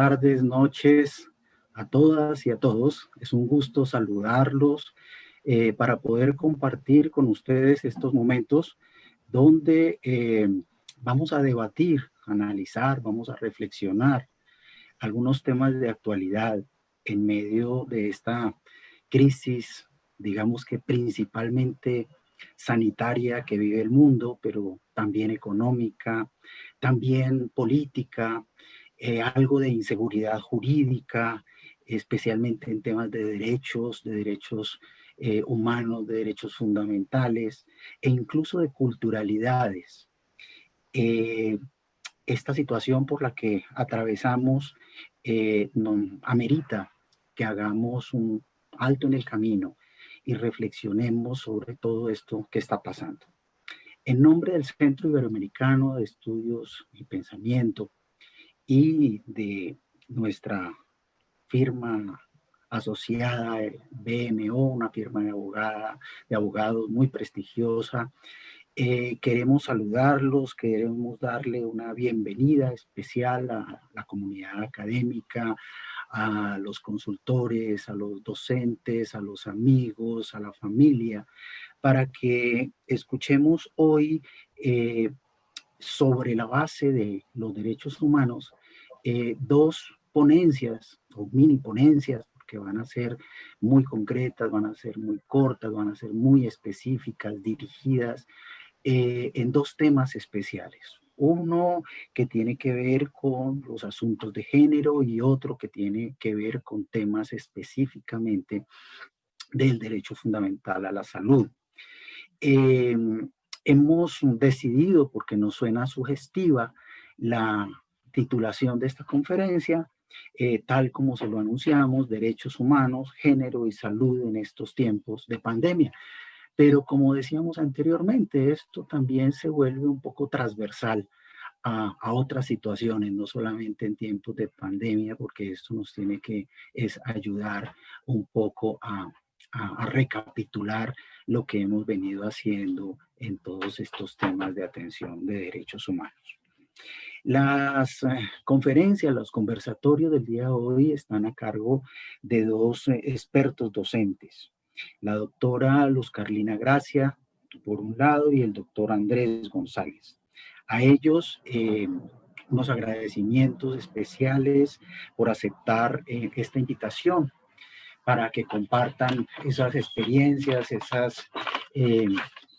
tardes, noches a todas y a todos. Es un gusto saludarlos para poder compartir con ustedes estos momentos donde vamos a debatir, analizar, vamos a reflexionar algunos temas de actualidad en medio de esta crisis, digamos que principalmente sanitaria que vive el mundo, pero también económica, también política, algo de inseguridad jurídica, especialmente en temas de derechos humanos, de derechos fundamentales e incluso de culturalidades. Eh, esta situación por la que atravesamos amerita que hagamos un alto en el camino y reflexionemos sobre todo esto que está pasando. En nombre del Centro Iberoamericano de Estudios y Pensamiento y de nuestra firma asociada, BMO, una firma de abogados muy prestigiosa, queremos saludarlos, queremos darle una bienvenida especial a la comunidad académica, a los consultores, a los docentes, a los amigos, a la familia, para que escuchemos hoy sobre la base de los derechos humanos dos ponencias o mini ponencias, que van a ser muy concretas, van a ser muy cortas, van a ser muy específicas, dirigidas en dos temas especiales. Uno que tiene que ver con los asuntos de género y otro que tiene que ver con temas específicamente del derecho fundamental a la salud. Eh, Hemos decidido, porque nos suena sugestiva, la titulación de esta conferencia, tal como se lo anunciamos, derechos humanos, género y salud en estos tiempos de pandemia. Pero como decíamos anteriormente, esto también se vuelve un poco transversal a otras situaciones, no solamente en tiempos de pandemia, porque esto nos tiene que ayudar un poco a recapitular lo que hemos venido haciendo en todos estos temas de atención de derechos humanos. Las conferencias, los conversatorios del día de hoy están a cargo de dos expertos docentes, la doctora Luz Carlina Gracia, por un lado, y el doctor Andrés González. A ellos, unos agradecimientos especiales por aceptar esta invitación para que compartan esas experiencias, esas eh,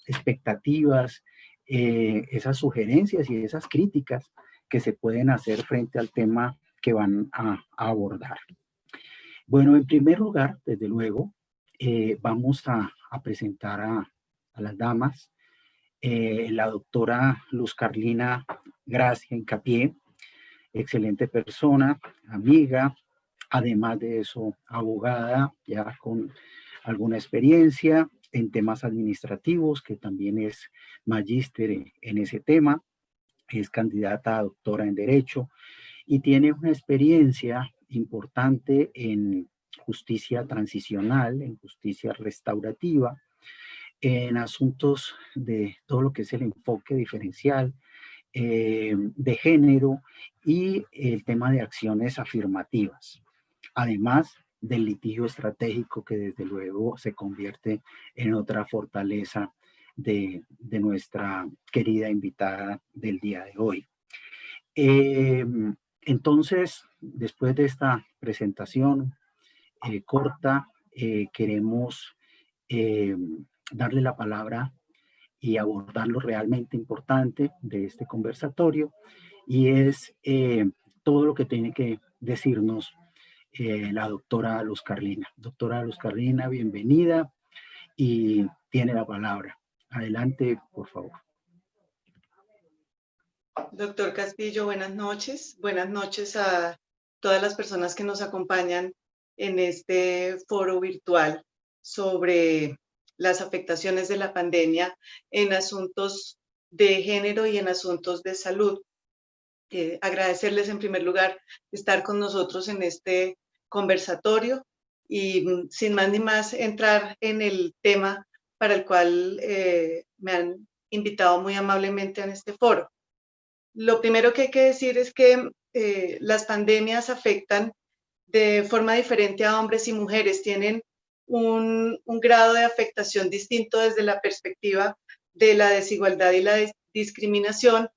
expectativas, esas sugerencias y esas críticas que se pueden hacer frente al tema que van a abordar. Bueno, en primer lugar, desde luego, vamos a presentar a las damas. La doctora Luz Carlina Gracia Hincapié, excelente persona, amiga, además de eso, abogada, ya con alguna experiencia en temas administrativos, que también es magíster en ese tema, es candidata a doctora en Derecho y tiene una experiencia importante en justicia transicional, en justicia restaurativa, en asuntos de todo lo que es el enfoque diferencial, de género y el tema de acciones afirmativas. Además del litigio estratégico que desde luego se convierte en otra fortaleza de nuestra querida invitada del día de hoy. Entonces, después de esta presentación corta, queremos darle la palabra y abordar lo realmente importante de este conversatorio, y es todo lo que tiene que decirnos la doctora Luz Carlina. Doctora Luz Carlina, bienvenida y tiene la palabra. Adelante, por favor. Doctor Castillo, buenas noches. Buenas noches a todas las personas que nos acompañan en este foro virtual sobre las afectaciones de la pandemia en asuntos de género y en asuntos de salud. Agradecerles en primer lugar estar con nosotros en este conversatorio y sin más ni más entrar en el tema para el cual me han invitado muy amablemente en este foro. Lo primero que hay que decir es que las pandemias afectan de forma diferente a hombres y mujeres, tienen un grado de afectación distinto desde la perspectiva de la desigualdad y la discriminación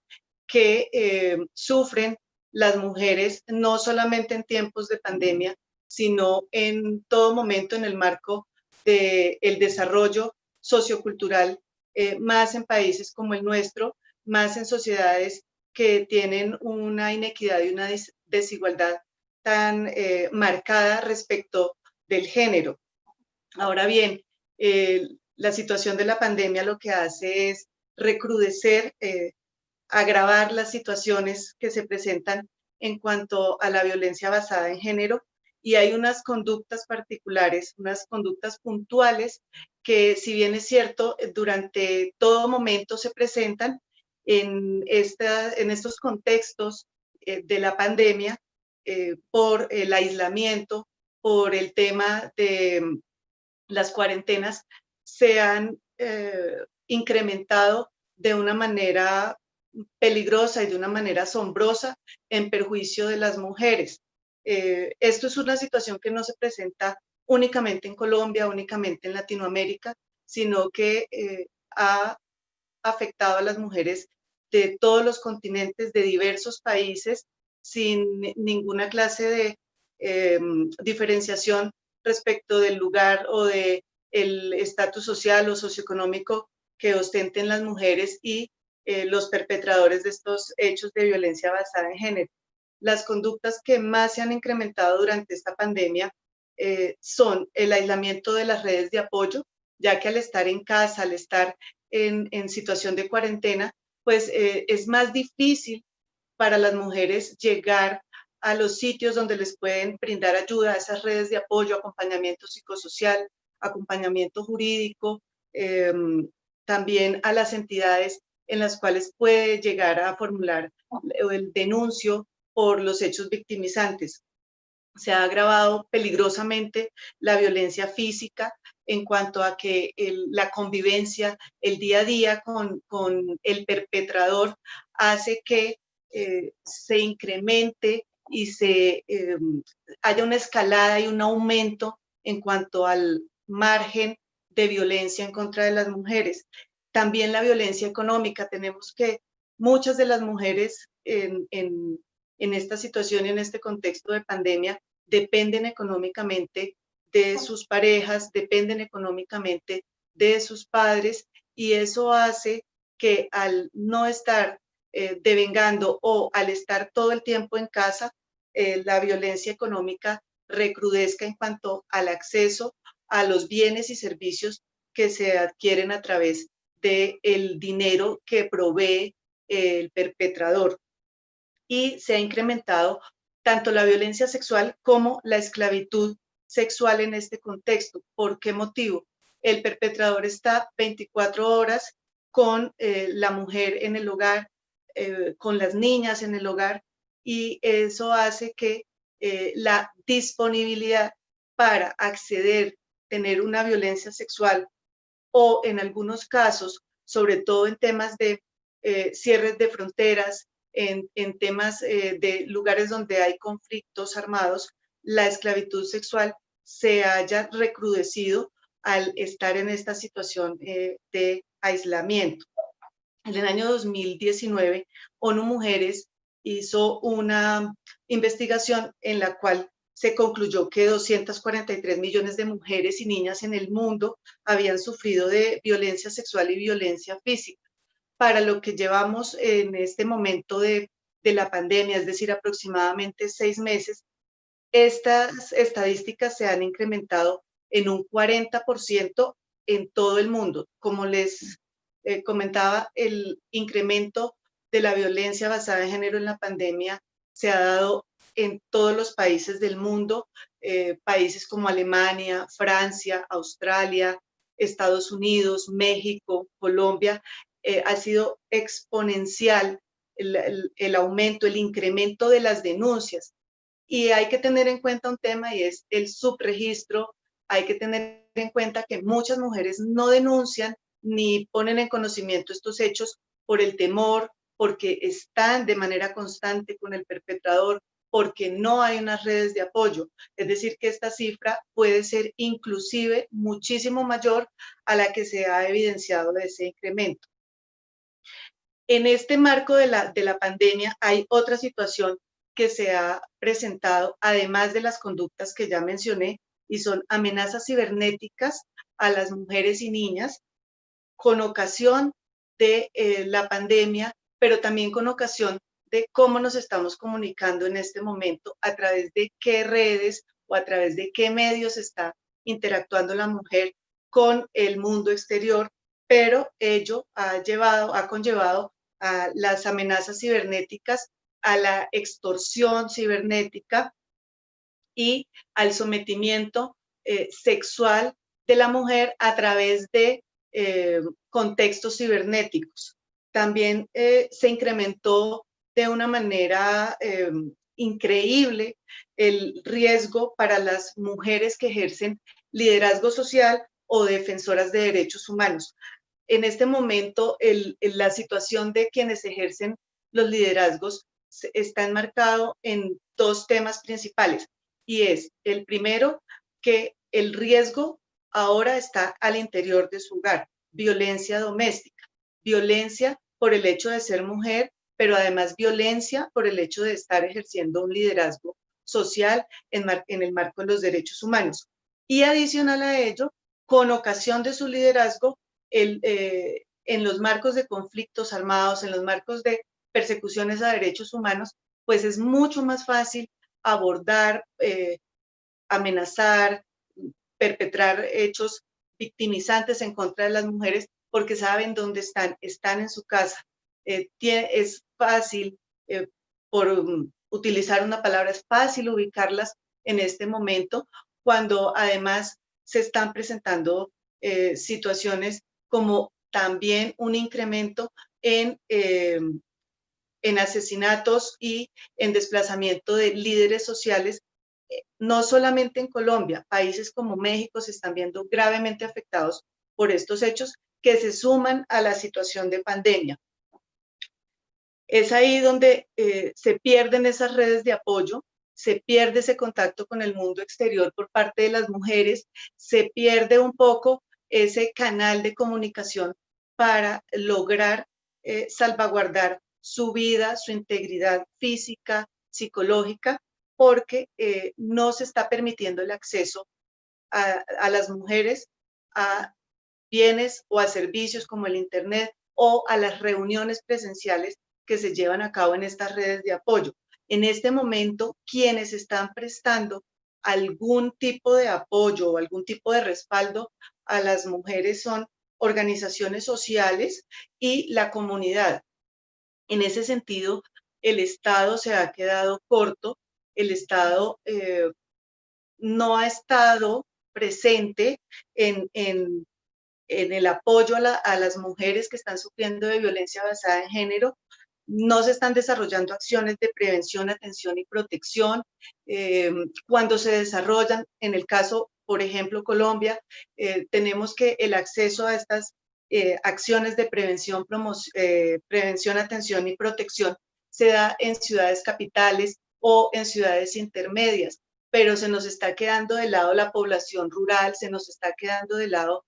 que sufren las mujeres, no solamente en tiempos de pandemia, sino en todo momento en el marco del desarrollo sociocultural, más en países como el nuestro, más en sociedades que tienen una inequidad y una desigualdad tan marcada respecto del género. Ahora bien, la situación de la pandemia lo que hace es recrudecer, agravar las situaciones que se presentan en cuanto a la violencia basada en género, y hay unas conductas particulares, unas conductas puntuales que, si bien es cierto, durante todo momento se presentan en estos contextos de la pandemia, por el aislamiento, por el tema de las cuarentenas, se han incrementado de una manera peligrosa y de una manera asombrosa en perjuicio de las mujeres. Esto es una situación que no se presenta únicamente en Colombia, únicamente en Latinoamérica, sino que ha afectado a las mujeres de todos los continentes, de diversos países, sin ninguna clase de diferenciación respecto del lugar o de el estatus social o socioeconómico que ostenten las mujeres y los perpetradores de estos hechos de violencia basada en género. Las conductas que más se han incrementado durante esta pandemia son el aislamiento de las redes de apoyo, ya que al estar en casa, al estar en situación de cuarentena, pues es más difícil para las mujeres llegar a los sitios donde les pueden brindar ayuda, a esas redes de apoyo, acompañamiento psicosocial, acompañamiento jurídico, también a las entidades en las cuales puede llegar a formular el denuncio por los hechos victimizantes. Se ha agravado peligrosamente la violencia física en cuanto a que la convivencia, el día a día con el perpetrador hace que se incremente y haya una escalada y un aumento en cuanto al margen de violencia en contra de las mujeres. También la violencia económica. Tenemos que muchas de las mujeres en esta situación y en este contexto de pandemia dependen económicamente de sus parejas, dependen económicamente de sus padres, y eso hace que al no estar devengando o al estar todo el tiempo en casa, la violencia económica recrudezca en cuanto al acceso a los bienes y servicios que se adquieren a través del dinero que provee el perpetrador. Y se ha incrementado tanto la violencia sexual como la esclavitud sexual en este contexto. ¿Por qué motivo? El perpetrador está 24 horas con la mujer en el hogar, con las niñas en el hogar, y eso hace que la disponibilidad para acceder, tener una violencia sexual, o en algunos casos, sobre todo en temas de cierres de fronteras, en temas de lugares donde hay conflictos armados, la esclavitud sexual se haya recrudecido al estar en esta situación de aislamiento. En el año 2019, ONU Mujeres hizo una investigación en la cual se concluyó que 243 millones de mujeres y niñas en el mundo habían sufrido de violencia sexual y violencia física. Para lo que llevamos en este momento de la pandemia, es decir, aproximadamente 6 meses, estas estadísticas se han incrementado en un 40% en todo el mundo. Como les comentaba, el incremento de la violencia basada en género en la pandemia se ha dado en todos los países del mundo, países como Alemania, Francia, Australia, Estados Unidos, México, Colombia. Ha sido exponencial el aumento, el incremento de las denuncias. Y hay que tener en cuenta un tema, y es el subregistro. Hay que tener en cuenta que muchas mujeres no denuncian ni ponen en conocimiento estos hechos por el temor, porque están de manera constante con el perpetrador, porque no hay unas redes de apoyo. Es decir, que esta cifra puede ser inclusive muchísimo mayor a la que se ha evidenciado de ese incremento. En este marco de la pandemia hay otra situación que se ha presentado, además de las conductas que ya mencioné, y son amenazas cibernéticas a las mujeres y niñas con ocasión de la pandemia, pero también con ocasión de cómo nos estamos comunicando en este momento, a través de qué redes o a través de qué medios está interactuando la mujer con el mundo exterior, pero ello ha conllevado a las amenazas cibernéticas, a la extorsión cibernética y al sometimiento sexual de la mujer a través de contextos cibernéticos. También se incrementó de una manera increíble el riesgo para las mujeres que ejercen liderazgo social o defensoras de derechos humanos. En este momento, la situación de quienes ejercen los liderazgos está enmarcado en dos temas principales, y es el primero, que el riesgo ahora está al interior de su hogar, violencia doméstica, violencia por el hecho de ser mujer, pero además violencia por el hecho de estar ejerciendo un liderazgo social en el marco de los derechos humanos. Y adicional a ello, con ocasión de su liderazgo, en los marcos de conflictos armados, en los marcos de persecuciones a derechos humanos, pues es mucho más fácil abordar, amenazar, perpetrar hechos victimizantes en contra de las mujeres, porque saben dónde están en su casa. Es fácil, por utilizar una palabra, es fácil ubicarlas en este momento, cuando además se están presentando situaciones como también un incremento en asesinatos y en desplazamiento de líderes sociales, no solamente en Colombia. Países como México se están viendo gravemente afectados por estos hechos que se suman a la situación de pandemia. Es ahí donde se pierden esas redes de apoyo, se pierde ese contacto con el mundo exterior por parte de las mujeres, se pierde un poco ese canal de comunicación para lograr salvaguardar su vida, su integridad física, psicológica, porque no se está permitiendo el acceso a las mujeres a bienes o a servicios como el Internet o a las reuniones presenciales que se llevan a cabo en estas redes de apoyo. En este momento, quienes están prestando algún tipo de apoyo o algún tipo de respaldo a las mujeres son organizaciones sociales y la comunidad. En ese sentido, el Estado se ha quedado corto, el Estado no ha estado presente en el apoyo a las mujeres que están sufriendo de violencia basada en género. No se están desarrollando acciones de prevención, atención y protección. Cuando se desarrollan, en el caso, por ejemplo, Colombia, tenemos que el acceso a estas acciones de prevención, atención y protección se da en ciudades capitales o en ciudades intermedias, pero se nos está quedando de lado la población rural, se nos está quedando de lado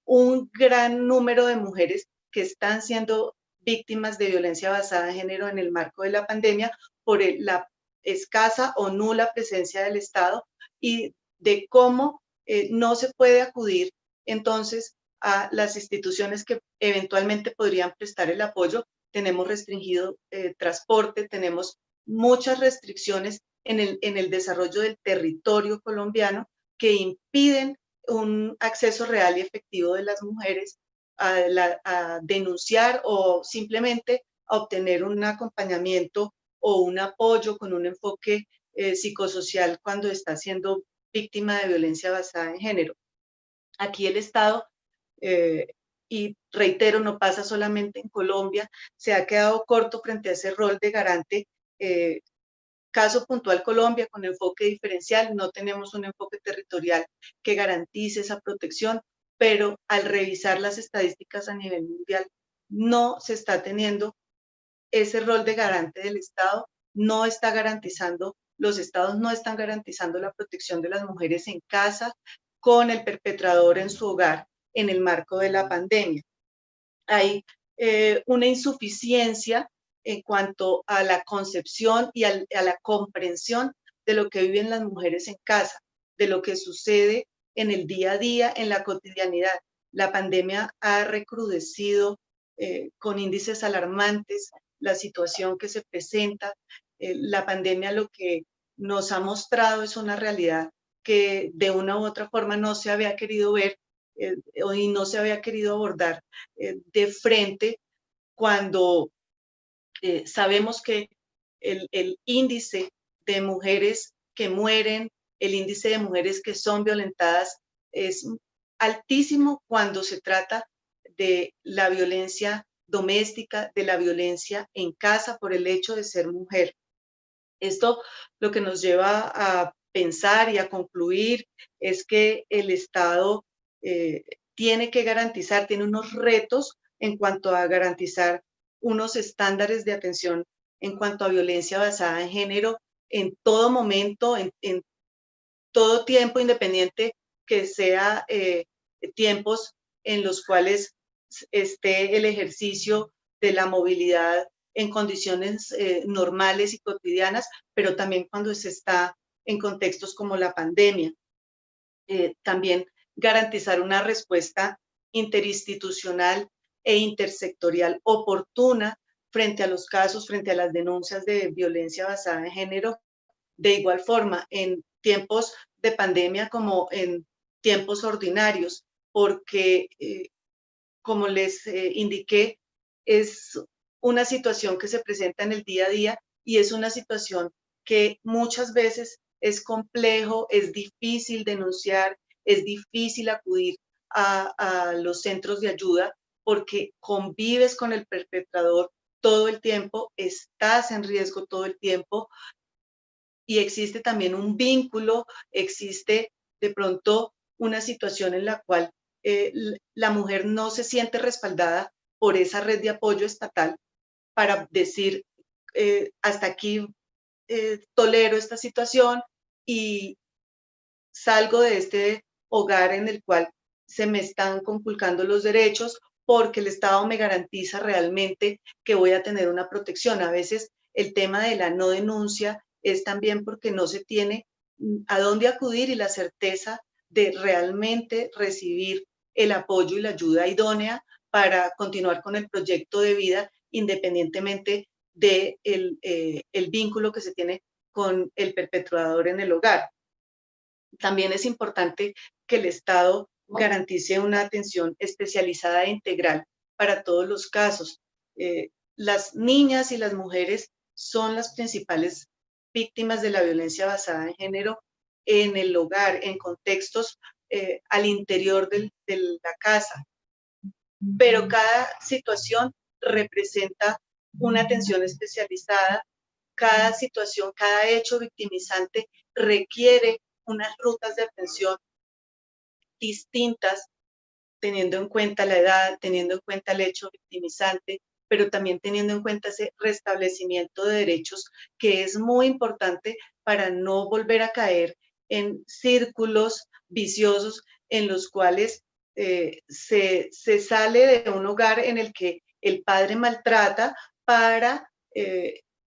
un gran número de mujeres que están siendo víctimas de violencia basada en género en el marco de la pandemia por la escasa o nula presencia del Estado, y de cómo no se puede acudir entonces a las instituciones que eventualmente podrían prestar el apoyo. Tenemos restringido transporte, tenemos muchas restricciones en el desarrollo del territorio colombiano que impiden un acceso real y efectivo de las mujeres a denunciar o simplemente a obtener un acompañamiento o un apoyo con un enfoque psicosocial cuando está siendo víctima de violencia basada en género. Aquí el Estado, y reitero, no pasa solamente en Colombia, se ha quedado corto frente a ese rol de garante. Caso puntual Colombia, con enfoque diferencial, no tenemos un enfoque territorial que garantice esa protección, pero al revisar las estadísticas a nivel mundial, no se está teniendo ese rol de garante del Estado no está garantizando, los estados no están garantizando la protección de las mujeres en casa con el perpetrador en su hogar en el marco de la pandemia. Hay una insuficiencia en cuanto a la concepción y a la comprensión de lo que viven las mujeres en casa, de lo que sucede en el día a día, en la cotidianidad. La pandemia ha recrudecido con índices alarmantes la situación que se presenta. La pandemia lo que nos ha mostrado es una realidad que de una u otra forma no se había querido ver y no se había querido abordar de frente cuando sabemos que el índice de mujeres que mueren, el índice de mujeres que son violentadas es altísimo cuando se trata de la violencia doméstica, de la violencia en casa por el hecho de ser mujer. Esto lo que nos lleva a pensar y a concluir es que el Estado tiene que garantizar, tiene unos retos en cuanto a garantizar unos estándares de atención en cuanto a violencia basada en género en todo momento, en todo tiempo, independiente que sea tiempos en los cuales esté el ejercicio de la movilidad en condiciones normales y cotidianas, pero también cuando se está en contextos como la pandemia. También garantizar una respuesta interinstitucional e intersectorial oportuna frente a los casos, frente a las denuncias de violencia basada en género. De igual forma, en tiempos de pandemia como en tiempos ordinarios, porque como les indiqué, es una situación que se presenta en el día a día y es una situación que muchas veces es complejo, es difícil denunciar, es difícil acudir a los centros de ayuda porque convives con el perpetrador todo el tiempo, estás en riesgo todo el tiempo y existe también un vínculo, existe de pronto una situación en la cual la mujer no se siente respaldada por esa red de apoyo estatal para decir hasta aquí tolero esta situación y salgo de este hogar en el cual se me están conculcando los derechos porque el Estado me garantiza realmente que voy a tener una protección. A veces el tema de la no denuncia es también porque no se tiene a dónde acudir y la certeza de realmente recibir el apoyo y la ayuda idónea para continuar con el proyecto de vida independientemente del el vínculo que se tiene con el perpetrador en el hogar. También es importante que el Estado garantice una atención especializada e integral para todos los casos. Las niñas y las mujeres son las principales víctimas de la violencia basada en género en el hogar, en contextos al interior de la casa. Pero cada situación representa una atención especializada, cada situación, cada hecho victimizante requiere unas rutas de atención distintas, teniendo en cuenta la edad, teniendo en cuenta el hecho victimizante, pero también teniendo en cuenta ese restablecimiento de derechos que es muy importante para no volver a caer en círculos viciosos en los cuales se sale de un hogar en el que el padre maltrata para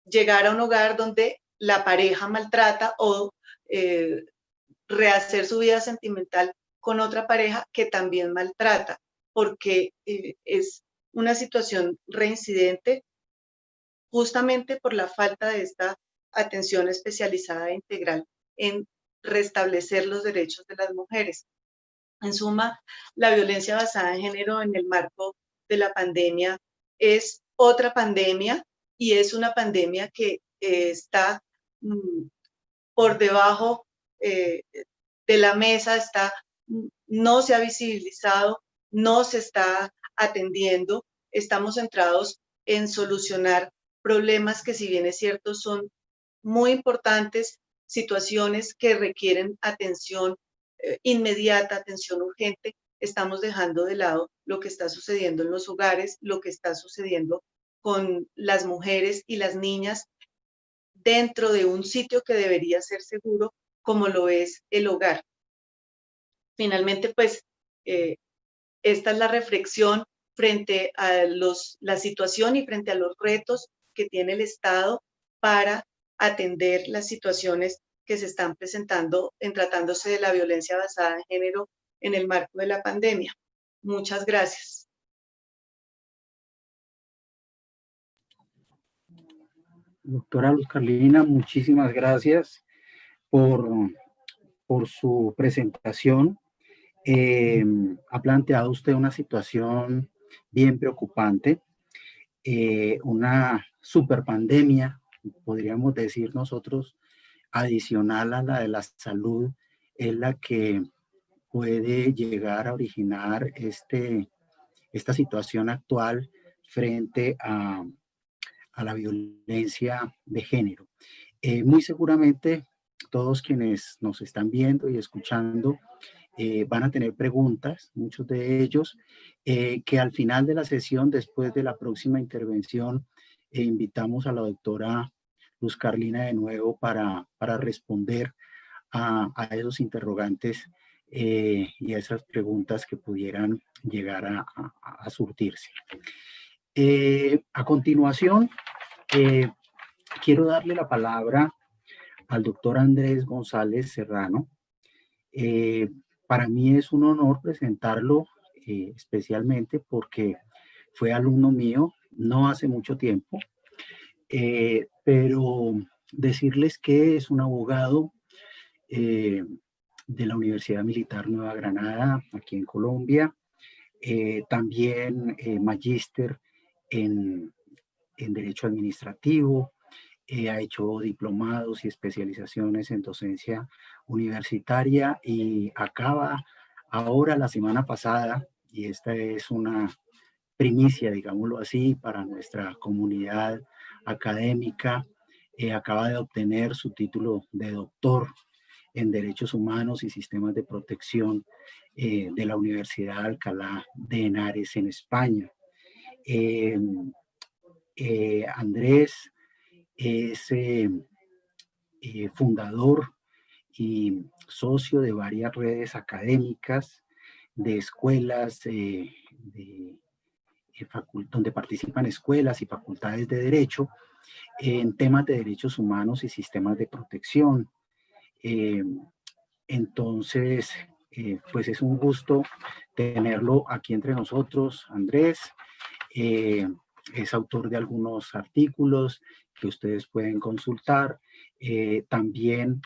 llegar a un hogar donde la pareja maltrata o rehacer su vida sentimental con otra pareja que también maltrata, porque es una situación reincidente justamente por la falta de esta atención especializada e integral en restablecer los derechos de las mujeres. En suma, la violencia basada en género en el marco de la pandemia es otra pandemia y es una pandemia que está por debajo de la mesa, no se ha visibilizado, no se está atendiendo. Estamos centrados en solucionar problemas que, si bien es cierto, son muy importantes, situaciones que requieren atención inmediata, atención urgente. Estamos dejando de lado lo que está sucediendo en los hogares, lo que está sucediendo con las mujeres y las niñas dentro de un sitio que debería ser seguro, como lo es el hogar. Finalmente, pues, esta es la reflexión frente a la situación y frente a los retos que tiene el Estado para atender las situaciones que se están presentando en tratándose de la violencia basada en género en el marco de la pandemia. Muchas gracias. Doctora Luz Carlina, muchísimas gracias por, por su presentación. Ha planteado usted una situación bien preocupante, una superpandemia, podríamos decir nosotros, adicional a la de la salud, es la que puede llegar a originar esta situación actual frente a la violencia de género. Muy seguramente todos quienes nos están viendo y escuchando van a tener preguntas, muchos de ellos, que al final de la sesión, después de la próxima intervención, invitamos a la doctora Luz Carlina de nuevo para responder a esos interrogantes y a esas preguntas que pudieran llegar a surtirse. A continuación, quiero darle la palabra al doctor Andrés González Serrano. Para mí es un honor presentarlo, especialmente porque fue alumno mío no hace mucho tiempo, pero decirles que es un abogado de la Universidad Militar Nueva Granada, aquí en Colombia, también magíster en Derecho Administrativo, ha hecho diplomados y especializaciones en docencia universitaria y acaba ahora la semana pasada, y esta es una primicia, digámoslo así, para nuestra comunidad académica, acaba de obtener su título de doctor en Derechos Humanos y Sistemas de Protección de la Universidad Alcalá de Henares en España. Andrés es fundador y socio de varias redes académicas, de escuelas, donde participan escuelas y facultades de derecho en temas de derechos humanos y sistemas de protección. Eh, entonces, pues es un gusto tenerlo aquí entre nosotros, Andrés. Es autor de algunos artículos que ustedes pueden consultar. También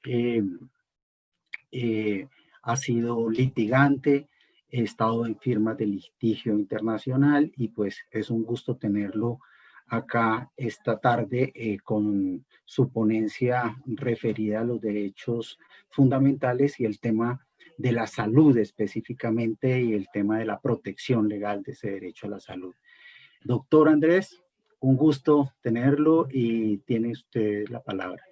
eh, eh, ha sido litigante, he estado en firmas de litigio internacional y pues es un gusto tenerlo acá esta tarde con su ponencia referida a los derechos fundamentales y el tema de la salud específicamente y el tema de la protección legal de ese derecho a la salud. Doctor Andrés, un gusto tenerlo y tiene usted la palabra.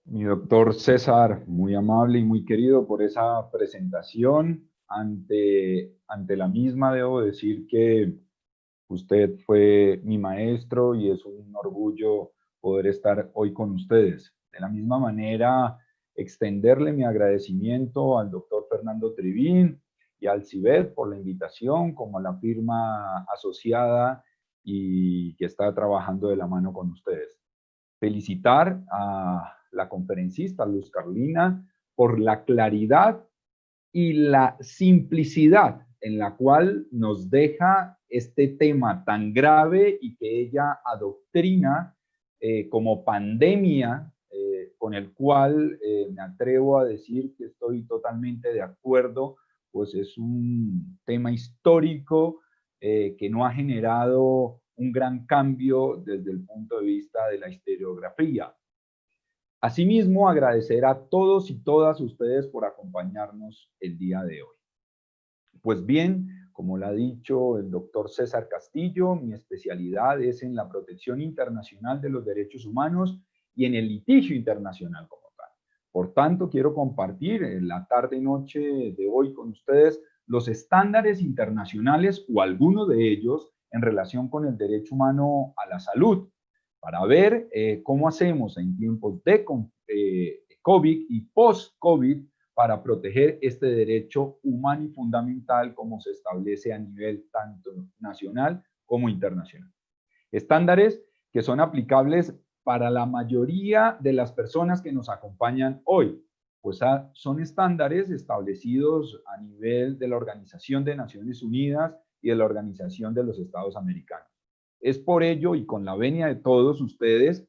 Mi doctor César, muy amable y muy querido por esa presentación. Ante la misma debo decir que usted fue mi maestro y es un orgullo poder estar hoy con ustedes. De la misma manera, extenderle mi agradecimiento al doctor Fernando Trivín y al CIBED por la invitación, como a la firma asociada y que está trabajando de la mano con ustedes. Felicitar a la conferencista Luz Carlina por la claridad y la simplicidad en la cual nos deja este tema tan grave y que ella adoctrina como pandemia, con el cual me atrevo a decir que estoy totalmente de acuerdo, pues es un tema histórico que no ha generado un gran cambio desde el punto de vista de la historiografía. Asimismo, agradecer a todos y todas ustedes por acompañarnos el día de hoy. Pues bien, como lo ha dicho el doctor César Castillo, mi especialidad es en la protección internacional de los derechos humanos y en el litigio internacional como tal. Por tanto, quiero compartir en la tarde y noche de hoy con ustedes los estándares internacionales o alguno de ellos en relación con el derecho humano a la salud, para ver cómo hacemos en tiempos de COVID y post-COVID para proteger este derecho humano y fundamental como se establece a nivel tanto nacional como internacional. Estándares que son aplicables para la mayoría de las personas que nos acompañan hoy, pues son estándares establecidos a nivel de la Organización de Naciones Unidas y de la Organización de los Estados Americanos. Es por ello y con la venia de todos ustedes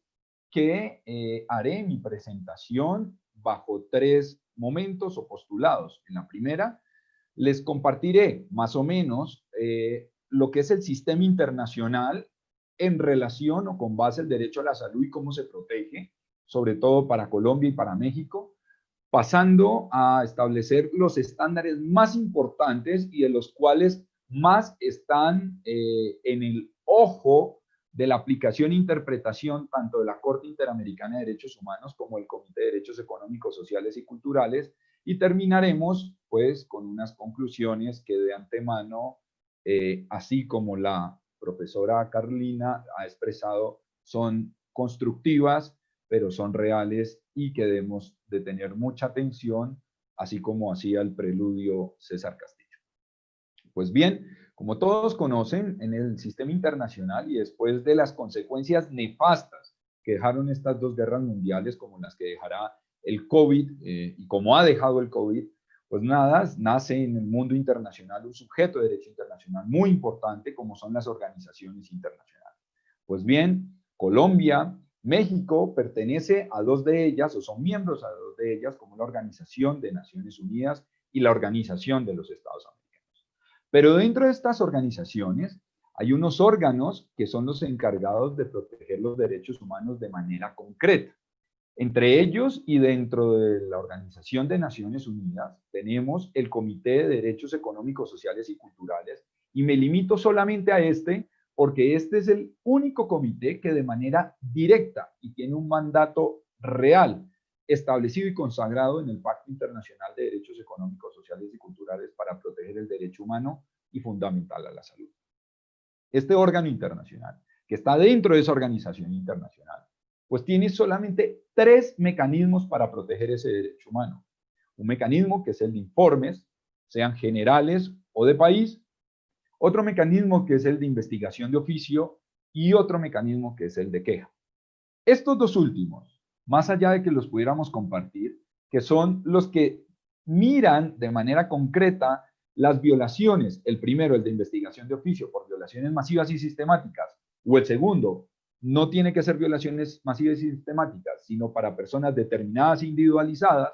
que haré mi presentación bajo 3 momentos o postulados. En la primera, les compartiré más o menos lo que es el sistema internacional en relación o con base al derecho a la salud y cómo se protege, sobre todo para Colombia y para México, pasando a establecer los estándares más importantes y de los cuales más están en el ojo de la aplicación e interpretación tanto de la Corte Interamericana de Derechos Humanos como el Comité de Derechos Económicos, Sociales y Culturales, y terminaremos pues con unas conclusiones que de antemano, así como la profesora Carolina ha expresado, son constructivas, pero son reales y que debemos de tener mucha atención, así como hacía el preludio César Castillo. Pues bien, como todos conocen, en el sistema internacional y después de las consecuencias nefastas que dejaron estas 2 guerras mundiales, como las que dejará el COVID y como ha dejado el COVID, pues nada, nace en el mundo internacional un sujeto de derecho internacional muy importante como son las organizaciones internacionales. Pues bien, Colombia, México pertenece a 2 de ellas o son miembros a 2 de ellas como la Organización de Naciones Unidas y la Organización de los Estados Americanos. Pero dentro de estas organizaciones hay unos órganos que son los encargados de proteger los derechos humanos de manera concreta. Entre ellos y dentro de la Organización de Naciones Unidas tenemos el Comité de Derechos Económicos, Sociales y Culturales, y me limito solamente a este porque este es el único comité que de manera directa y tiene un mandato real establecido y consagrado en el Pacto Internacional de Derechos Económicos, Sociales y Culturales para proteger el derecho humano y fundamental a la salud. Este órgano internacional, que está dentro de esa organización internacional, pues tiene solamente 3 mecanismos para proteger ese derecho humano. Un mecanismo que es el de informes, sean generales o de país, otro mecanismo que es el de investigación de oficio y otro mecanismo que es el de queja. Estos 2 últimos, más allá de que los pudiéramos compartir, que son los que miran de manera concreta las violaciones, el primero, el de investigación de oficio por violaciones masivas y sistemáticas, o el segundo, no tiene que ser violaciones masivas y sistemáticas, sino para personas determinadas e individualizadas,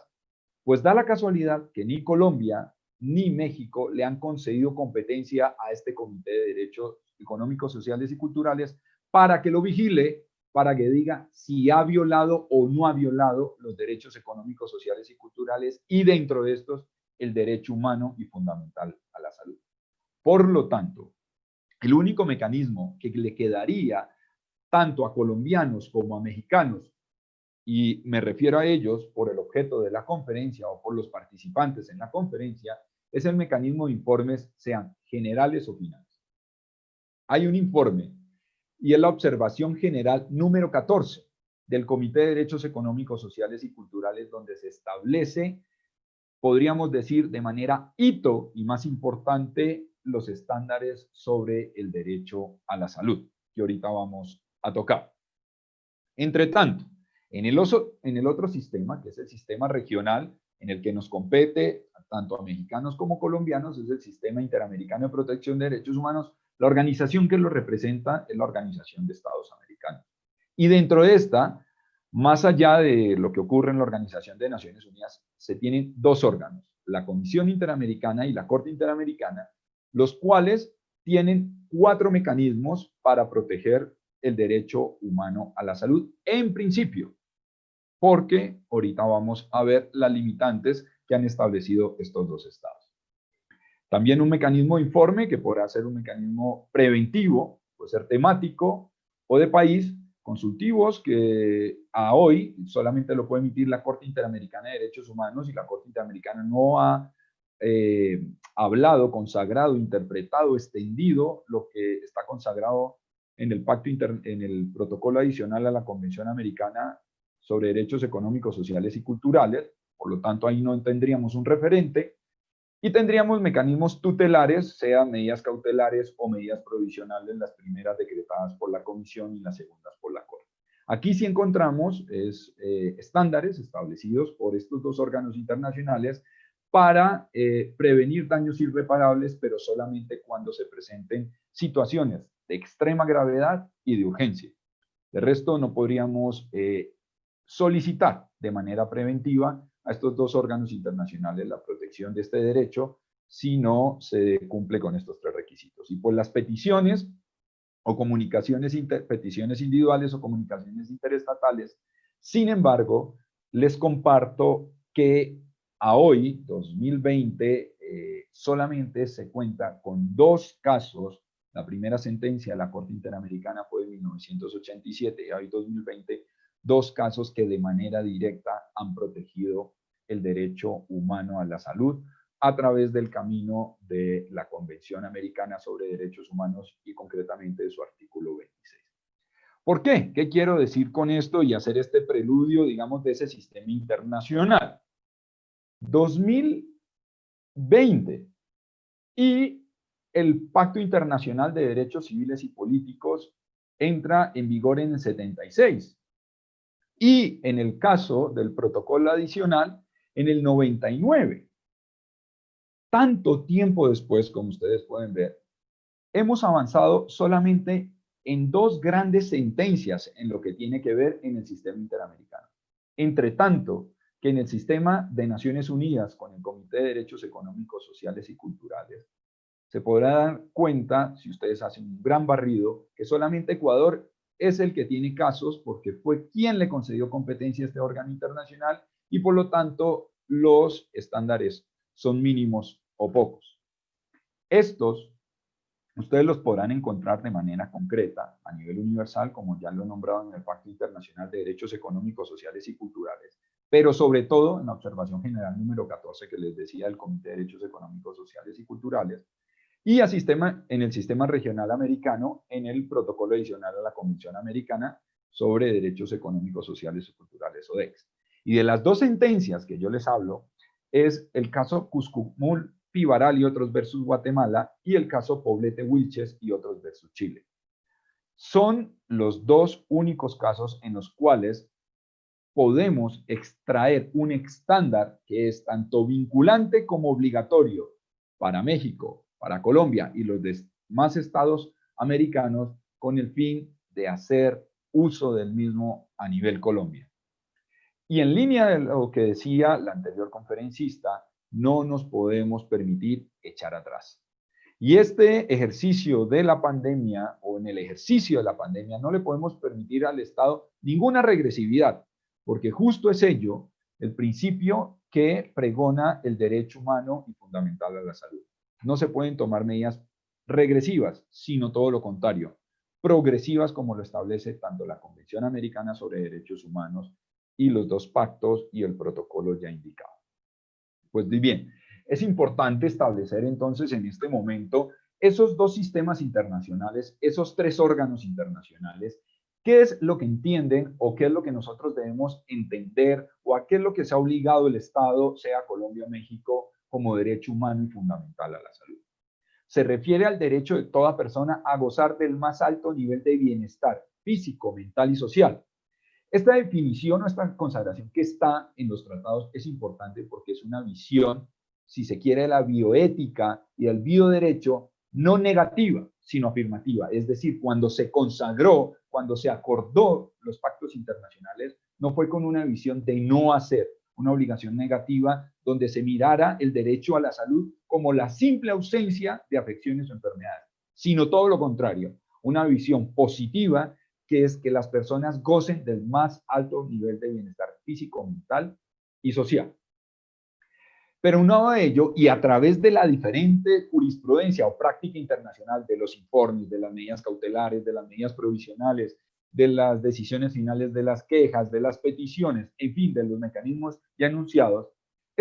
pues da la casualidad que ni Colombia ni México le han concedido competencia a este Comité de Derechos Económicos, Sociales y Culturales para que lo vigile, para que diga si ha violado o no ha violado los derechos económicos, sociales y culturales, y dentro de estos, el derecho humano y fundamental a la salud. Por lo tanto, el único mecanismo que le quedaría tanto a colombianos como a mexicanos, y me refiero a ellos por el objeto de la conferencia o por los participantes en la conferencia, es el mecanismo de informes, sean generales o finales. Hay un informe y es la observación general número 14 del Comité de Derechos Económicos, Sociales y Culturales, donde se establece, podríamos decir de manera hito y más importante, los estándares sobre el derecho a la salud, que ahorita vamos a tocar. Entre tanto, en el otro sistema, que es el sistema regional, en el que nos compete tanto a mexicanos como colombianos, es el Sistema Interamericano de Protección de Derechos Humanos. La organización que lo representa es la Organización de Estados Americanos. Y dentro de esta, más allá de lo que ocurre en la Organización de Naciones Unidas, se tienen 2 órganos, la Comisión Interamericana y la Corte Interamericana, los cuales tienen 4 mecanismos para proteger el derecho humano a la salud, en principio, porque ahorita vamos a ver las limitantes que han establecido estos 2 estados. También un mecanismo de informe que podrá ser un mecanismo preventivo, puede ser temático o de país, consultivos que a hoy solamente lo puede emitir la Corte Interamericana de Derechos Humanos y la Corte Interamericana no ha hablado, consagrado, interpretado, extendido lo que está consagrado en el en el protocolo adicional a la Convención Americana sobre Derechos Económicos, Sociales y Culturales. Por lo tanto, ahí no tendríamos un referente y tendríamos mecanismos tutelares, sean medidas cautelares o medidas provisionales, las primeras decretadas por la Comisión y las segundas por la Corte. Aquí sí encontramos estándares establecidos por estos dos órganos internacionales para prevenir daños irreparables, pero solamente cuando se presenten situaciones de extrema gravedad y de urgencia. De resto, no podríamos solicitar de manera preventiva a estos dos órganos internacionales la protección de este derecho si no se cumple con estos tres requisitos. Y pues las peticiones o peticiones individuales o comunicaciones interestatales, sin embargo, les comparto que a hoy, 2020, solamente se cuenta con 2 casos. La primera sentencia de la Corte Interamericana fue de 1987 y hoy 2020, 2 casos que de manera directa han protegido el derecho humano a la salud a través del camino de la Convención Americana sobre Derechos Humanos y concretamente de su artículo 26. ¿Por qué? ¿Qué quiero decir con esto y hacer este preludio, digamos, de ese sistema internacional? 2020 y el Pacto Internacional de Derechos Civiles y Políticos entra en vigor en el 76 y en el caso del protocolo adicional en el 99. Tanto tiempo después, como ustedes pueden ver, hemos avanzado solamente en 2 grandes sentencias en lo que tiene que ver en el sistema interamericano. Entre tanto, que en el sistema de Naciones Unidas, con el Comité de Derechos Económicos, Sociales y Culturales, se podrá dar cuenta, si ustedes hacen un gran barrido, que solamente Ecuador es el que tiene casos porque fue quien le concedió competencia a este órgano internacional y por lo tanto los estándares son mínimos o pocos. Estos ustedes los podrán encontrar de manera concreta a nivel universal, como ya lo he nombrado en el Pacto Internacional de Derechos Económicos, Sociales y Culturales, pero sobre todo en la observación general número 14 que les decía del Comité de Derechos Económicos, Sociales y Culturales, y en el sistema regional americano en el protocolo adicional a la Convención Americana sobre Derechos Económicos, Sociales y Culturales, ODEX. Y de las 2 sentencias que yo les hablo, es el caso Cuscumul Pivaral y otros versus Guatemala y el caso Poblete Wilches y otros versus Chile. Son los 2 únicos casos en los cuales podemos extraer un estándar que es tanto vinculante como obligatorio para México, para Colombia y los demás estados americanos con el fin de hacer uso del mismo a nivel Colombia. Y en línea de lo que decía la anterior conferencista, no nos podemos permitir echar atrás. Y este ejercicio de la pandemia, o en el ejercicio de la pandemia, no le podemos permitir al Estado ninguna regresividad, porque justo es ello el principio que pregona el derecho humano y fundamental a la salud. No se pueden tomar medidas regresivas, sino todo lo contrario, progresivas como lo establece tanto la Convención Americana sobre Derechos Humanos y los 2 pactos y el protocolo ya indicado. Pues bien, es importante establecer entonces en este momento esos 2 sistemas internacionales, esos 3 órganos internacionales, qué es lo que entienden o qué es lo que nosotros debemos entender o a qué es lo que se ha obligado el Estado, sea Colombia o México, como derecho humano y fundamental a la salud. Se refiere al derecho de toda persona a gozar del más alto nivel de bienestar físico, mental y social. Esta definición o esta consagración que está en los tratados es importante porque es una visión, si se quiere, de la bioética y del bioderecho no negativa, sino afirmativa. Es decir, cuando se consagró, cuando se acordó los pactos internacionales, no fue con una visión de no hacer, una obligación negativa donde se mirara el derecho a la salud como la simple ausencia de afecciones o enfermedades, sino todo lo contrario, una visión positiva que es que las personas gocen del más alto nivel de bienestar físico, mental y social. Pero uno de ello, y a través de la diferente jurisprudencia o práctica internacional de los informes, de las medidas cautelares, de las medidas provisionales, de las decisiones finales de las quejas, de las peticiones, en fin, de los mecanismos ya anunciados,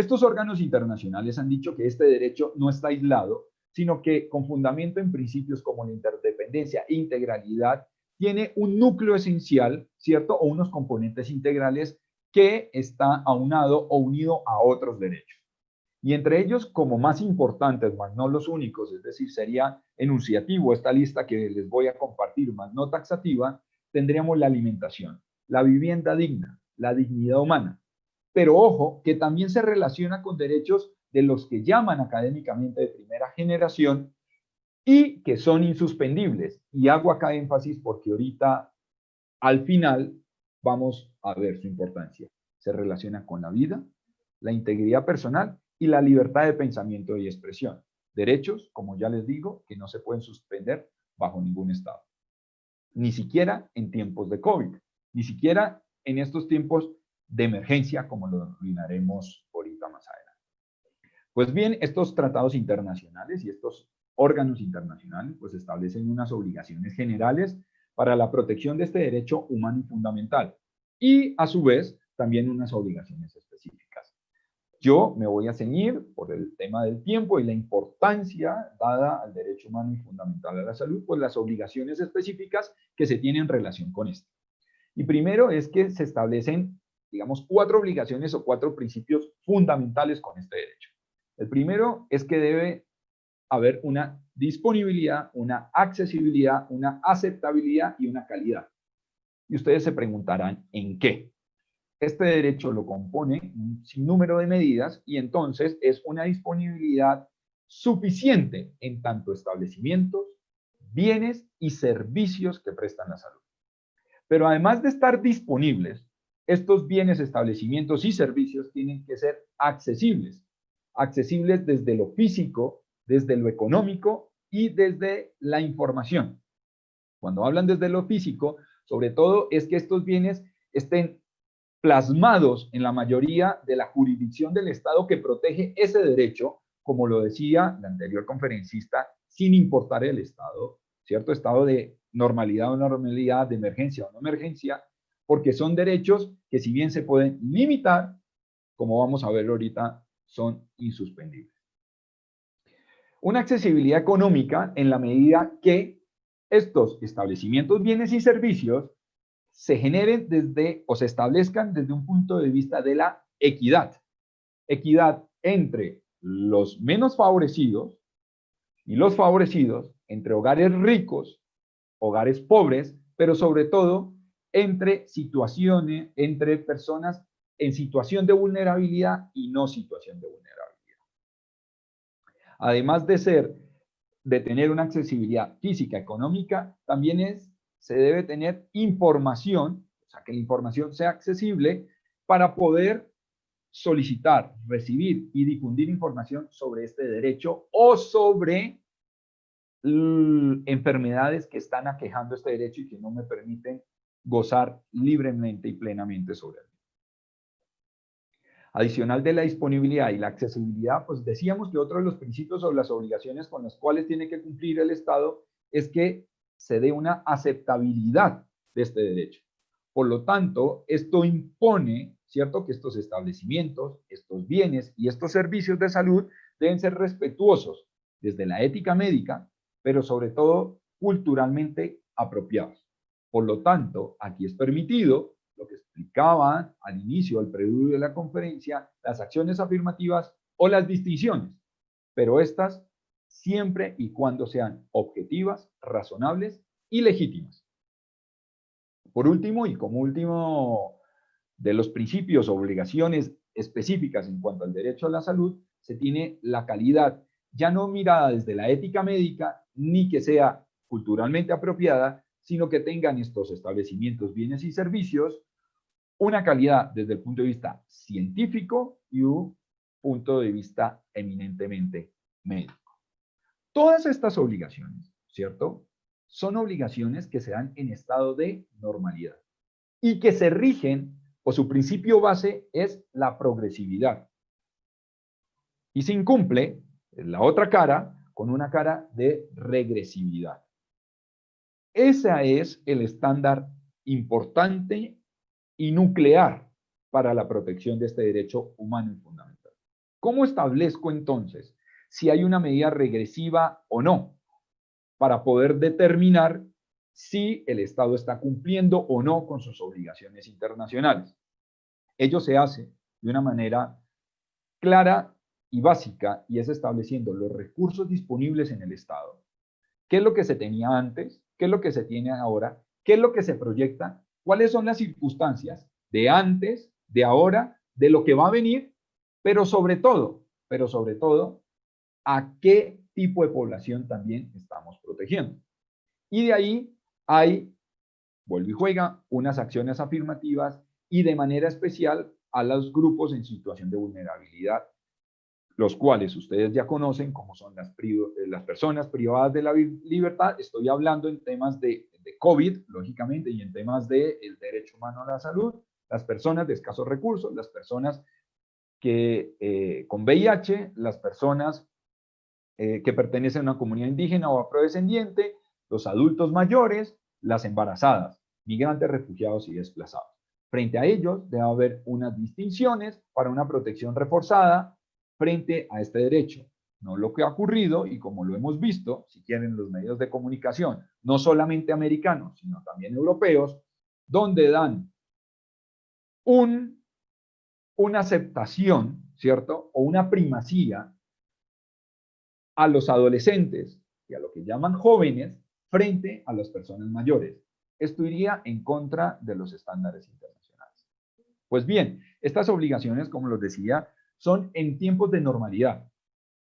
Estos órganos internacionales han dicho que este derecho no está aislado, sino que con fundamento en principios como la interdependencia e integralidad, tiene un núcleo esencial, ¿cierto? O unos componentes integrales que está aunado o unido a otros derechos. Y entre ellos, como más importantes, más no los únicos, es decir, sería enunciativo esta lista que les voy a compartir, más no taxativa, tendríamos la alimentación, la vivienda digna, la dignidad humana. Pero ojo, que también se relaciona con derechos de los que llaman académicamente de primera generación y que son insuspendibles. Y hago acá énfasis porque ahorita, al final, vamos a ver su importancia. Se relaciona con la vida, la integridad personal y la libertad de pensamiento y expresión. Derechos, como ya les digo, que no se pueden suspender bajo ningún estado. Ni siquiera en tiempos de COVID, ni siquiera en estos tiempos de emergencia, como lo denominaremos ahorita más adelante. Pues bien, estos tratados internacionales y estos órganos internacionales pues establecen unas obligaciones generales para la protección de este derecho humano y fundamental y a su vez también unas obligaciones específicas. Yo me voy a ceñir por el tema del tiempo y la importancia dada al derecho humano y fundamental a la salud, pues las obligaciones específicas que se tienen en relación con esto. Y primero es que se establecen, digamos, 4 obligaciones o 4 principios fundamentales con este derecho. El primero es que debe haber una disponibilidad, una accesibilidad, una aceptabilidad y una calidad. Y ustedes se preguntarán, ¿en qué? Este derecho lo compone un sinnúmero de medidas y entonces es una disponibilidad suficiente en tanto establecimientos, bienes y servicios que prestan la salud. Pero además de estar disponibles, estos bienes, establecimientos y servicios tienen que ser accesibles. Accesibles desde lo físico, desde lo económico y desde la información. Cuando hablan desde lo físico, sobre todo es que estos bienes estén plasmados en la mayoría de la jurisdicción del Estado que protege ese derecho, como lo decía la anterior conferencista, sin importar el Estado, ¿cierto? Estado de normalidad o no normalidad, de emergencia o no emergencia, porque son derechos que si bien se pueden limitar, como vamos a ver ahorita, son insuspendibles. Una accesibilidad económica en la medida que estos establecimientos, bienes y servicios se generen desde o se establezcan desde un punto de vista de la equidad. Equidad entre los menos favorecidos y los favorecidos, entre hogares ricos, hogares pobres, pero sobre todo entre situaciones, entre personas en situación de vulnerabilidad y no situación de vulnerabilidad. Además de tener una accesibilidad física, económica, también se debe tener información, o sea, que la información sea accesible para poder solicitar, recibir y difundir información sobre este derecho o sobre enfermedades que están aquejando este derecho y que no me permiten gozar libremente y plenamente sobre él. Adicional de la disponibilidad y la accesibilidad, pues decíamos que otro de los principios o las obligaciones con las cuales tiene que cumplir el Estado es que se dé una aceptabilidad de este derecho. Por lo tanto, esto impone, ¿cierto?, que estos establecimientos, estos bienes y estos servicios de salud deben ser respetuosos desde la ética médica, pero sobre todo culturalmente apropiados. Por lo tanto, aquí es permitido lo que explicaba al inicio, al preludio de la conferencia, las acciones afirmativas o las distinciones, pero estas siempre y cuando sean objetivas, razonables y legítimas. Por último, y como último de los principios o obligaciones específicas en cuanto al derecho a la salud, se tiene la calidad, ya no mirada desde la ética médica, ni que sea culturalmente apropiada, sino que tengan estos establecimientos, bienes y servicios una calidad desde el punto de vista científico y un punto de vista eminentemente médico. Todas estas obligaciones, ¿cierto?, son obligaciones que se dan en estado de normalidad y que se rigen, o su principio base es la progresividad. Y se incumple la otra cara con una cara de regresividad. Ese es el estándar importante y nuclear para la protección de este derecho humano y fundamental. ¿Cómo establezco entonces si hay una medida regresiva o no? Para poder determinar si el Estado está cumpliendo o no con sus obligaciones internacionales. Ello se hace de una manera clara y básica, y es estableciendo los recursos disponibles en el Estado. ¿Qué es lo que se tenía antes? ¿Qué es lo que se tiene ahora? ¿Qué es lo que se proyecta? ¿Cuáles son las circunstancias de antes, de ahora, de lo que va a venir? Pero sobre todo, ¿a qué tipo de población también estamos protegiendo? Y de ahí hay, vuelve y juega, unas acciones afirmativas y de manera especial a los grupos en situación de vulnerabilidad, los cuales ustedes ya conocen como son las personas privadas de la libertad. Estoy hablando en temas de COVID, lógicamente, y en temas del derecho humano a la salud, las personas de escasos recursos, las personas que con VIH, las personas que pertenecen a una comunidad indígena o afrodescendiente, los adultos mayores, las embarazadas, migrantes, refugiados y desplazados. Frente a ellos debe haber unas distinciones para una protección reforzada frente a este derecho. No lo que ha ocurrido, y como lo hemos visto, si quieren los medios de comunicación, no solamente americanos, sino también europeos, donde dan una aceptación, ¿cierto? O una primacía a los adolescentes y a lo que llaman jóvenes frente a las personas mayores. Esto iría en contra de los estándares internacionales. Pues bien, estas obligaciones, como los decía, son en tiempos de normalidad.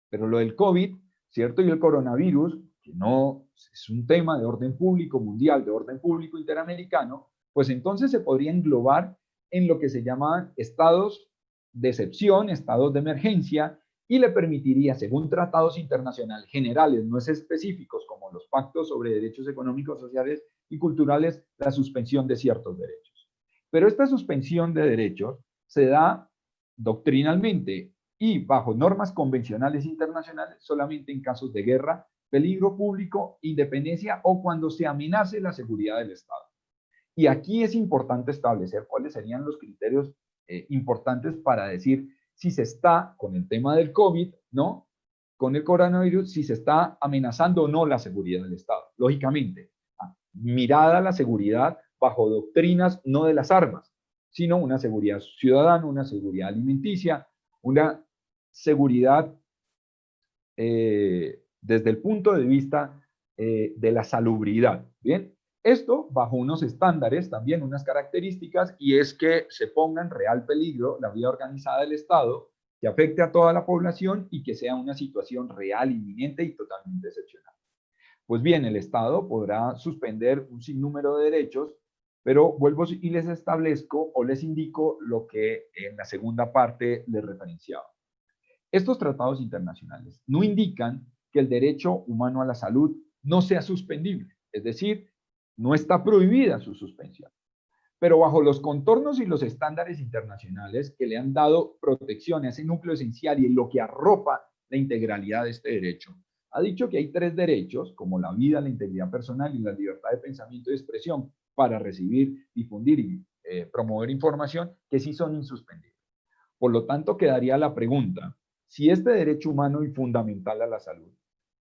Pero lo del COVID, ¿cierto? Y el coronavirus, que no es un tema de orden público mundial, de orden público interamericano, pues entonces se podría englobar en lo que se llaman estados de excepción, estados de emergencia, y le permitiría, según tratados internacionales generales, no es específicos, como los pactos sobre derechos económicos, sociales y culturales, la suspensión de ciertos derechos. Pero esta suspensión de derechos se da doctrinalmente y bajo normas convencionales internacionales solamente en casos de guerra, peligro público, independencia o cuando se amenace la seguridad del Estado. Y aquí es importante establecer cuáles serían los criterios importantes para decir si se está con el tema del COVID, ¿no? Con el coronavirus, si se está amenazando o no la seguridad del Estado. Lógicamente, mirada la seguridad bajo doctrinas no de las armas, sino una seguridad ciudadana, una seguridad alimenticia, una seguridad desde el punto de vista de la salubridad. Bien, esto bajo unos estándares, también unas características, y es que se ponga en real peligro la vida organizada del Estado, que afecte a toda la población y que sea una situación real, inminente y totalmente excepcional. Pues bien, el Estado podrá suspender un sinnúmero de derechos, pero vuelvo y les establezco o les indico lo que en la segunda parte les referenciaba. Estos tratados internacionales no indican que el derecho humano a la salud no sea suspendible, es decir, no está prohibida su suspensión, pero bajo los contornos y los estándares internacionales que le han dado protección a ese núcleo esencial y en lo que arropa la integralidad de este derecho, ha dicho que hay 3 derechos, como la vida, la integridad personal y la libertad de pensamiento y expresión, para recibir, difundir y promover información, que sí son insuspendibles. Por lo tanto, quedaría la pregunta, si este derecho humano y fundamental a la salud,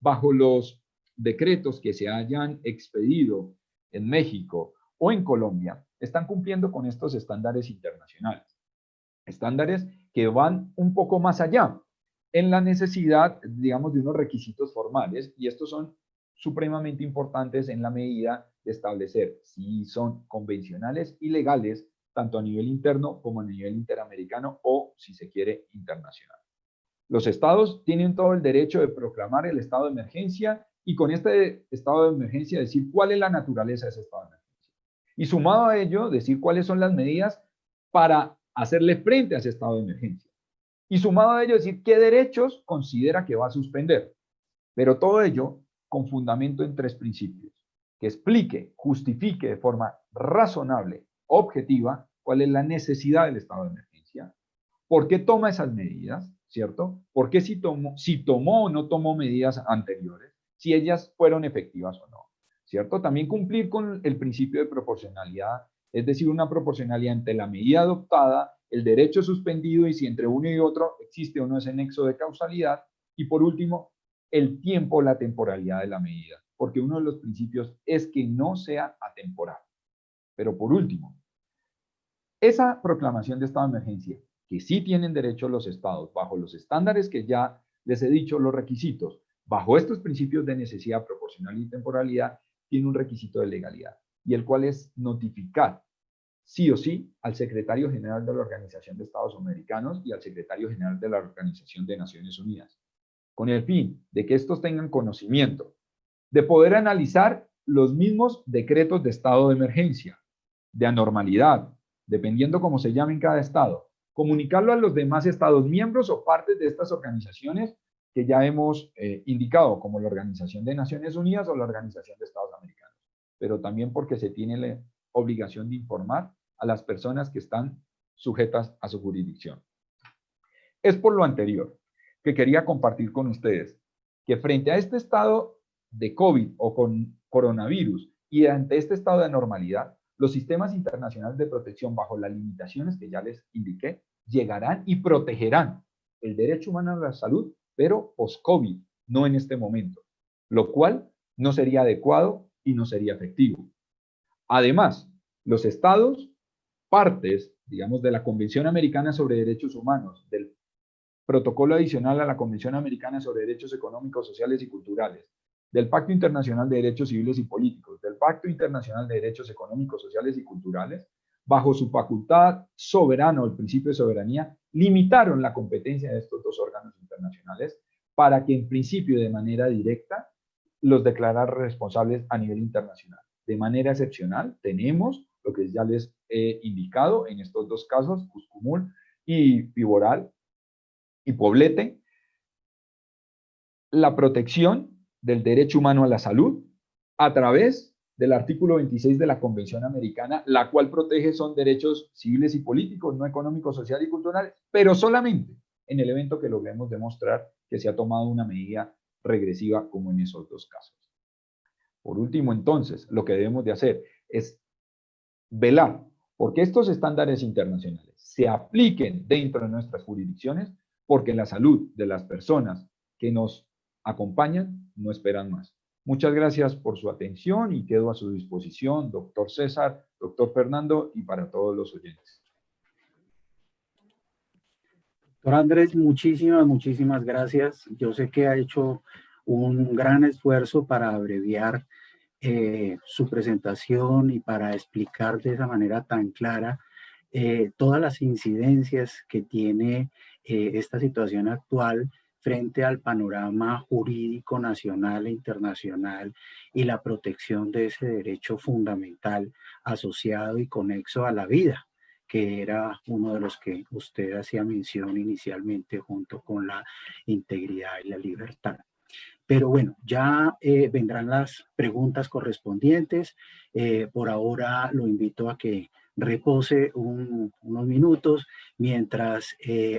bajo los decretos que se hayan expedido en México o en Colombia, están cumpliendo con estos estándares internacionales. Estándares que van un poco más allá en la necesidad, digamos, de unos requisitos formales, y estos son supremamente importantes en la medida de establecer si son convencionales y legales, tanto a nivel interno como a nivel interamericano o, si se quiere, internacional. Los estados tienen todo el derecho de proclamar el estado de emergencia y con este estado de emergencia decir cuál es la naturaleza de ese estado de emergencia. Y sumado a ello, decir cuáles son las medidas para hacerle frente a ese estado de emergencia. Y sumado a ello, decir qué derechos considera que va a suspender. Pero todo ello con fundamento en 3 principios. Que explique, justifique de forma razonable, objetiva, cuál es la necesidad del estado de emergencia. ¿Por qué toma esas medidas? ¿Cierto? ¿Por qué si tomó o no tomó medidas anteriores? Si ellas fueron efectivas o no. ¿Cierto? También cumplir con el principio de proporcionalidad, es decir, una proporcionalidad entre la medida adoptada el derecho suspendido y si entre uno y otro existe o no ese nexo de causalidad. Y por último, el tiempo, la temporalidad de la medida, porque uno de los principios es que no sea atemporal. Pero por último, esa proclamación de estado de emergencia, que sí tienen derecho los estados, bajo los estándares que ya les he dicho, los requisitos, bajo estos principios de necesidad, proporcionalidad y temporalidad, tiene un requisito de legalidad, y el cual es notificar sí o sí al secretario general de la Organización de Estados Americanos y al secretario general de la Organización de Naciones Unidas, con el fin de que estos tengan conocimiento, de poder analizar los mismos decretos de estado de emergencia, de anormalidad, dependiendo cómo se llame en cada estado, comunicarlo a los demás estados miembros o partes de estas organizaciones que ya hemos indicado, como la Organización de Naciones Unidas o la Organización de Estados Americanos, pero también porque se tiene la obligación de informar a las personas que están sujetas a su jurisdicción. Es por lo anterior que quería compartir con ustedes que frente a este estado de COVID o con coronavirus y ante este estado de anormalidad, los sistemas internacionales de protección bajo las limitaciones que ya les indiqué, llegarán y protegerán el derecho humano a la salud, pero post-COVID, no en este momento, lo cual no sería adecuado y no sería efectivo. Además, los estados, partes, digamos, de la Convención Americana sobre Derechos Humanos, del Protocolo adicional a la Convención Americana sobre Derechos Económicos, Sociales y Culturales, del Pacto Internacional de Derechos Civiles y Políticos, del Pacto Internacional de Derechos Económicos, Sociales y Culturales, bajo su facultad soberana o el principio de soberanía, limitaron la competencia de estos dos órganos internacionales para que en principio de manera directa los declararan responsables a nivel internacional. De manera excepcional tenemos lo que ya les he indicado en estos dos casos, Cuscumul y Pivoral y Poblete, la protección del derecho humano a la salud a través del artículo 26 de la Convención Americana, la cual protege son derechos civiles y políticos, no económicos, sociales y culturales, pero solamente en el evento que logremos demostrar que se ha tomado una medida regresiva como en esos dos casos. Por último, entonces, lo que debemos de hacer es velar porque estos estándares internacionales se apliquen dentro de nuestras jurisdicciones, porque la salud de las personas que nos acompañan no esperan más. Muchas gracias por su atención y quedo a su disposición, doctor César, doctor Fernando, y para todos los oyentes. Doctor Andrés, muchísimas gracias. Yo sé que ha hecho un gran esfuerzo para abreviar su presentación y para explicar de esa manera tan clara todas las incidencias que tiene esta situación actual frente al panorama jurídico nacional e internacional y la protección de ese derecho fundamental asociado y conexo a la vida, que era uno de los que usted hacía mención inicialmente junto con la integridad y la libertad. Pero bueno, ya vendrán las preguntas correspondientes. Por ahora lo invito a que repose unos minutos mientras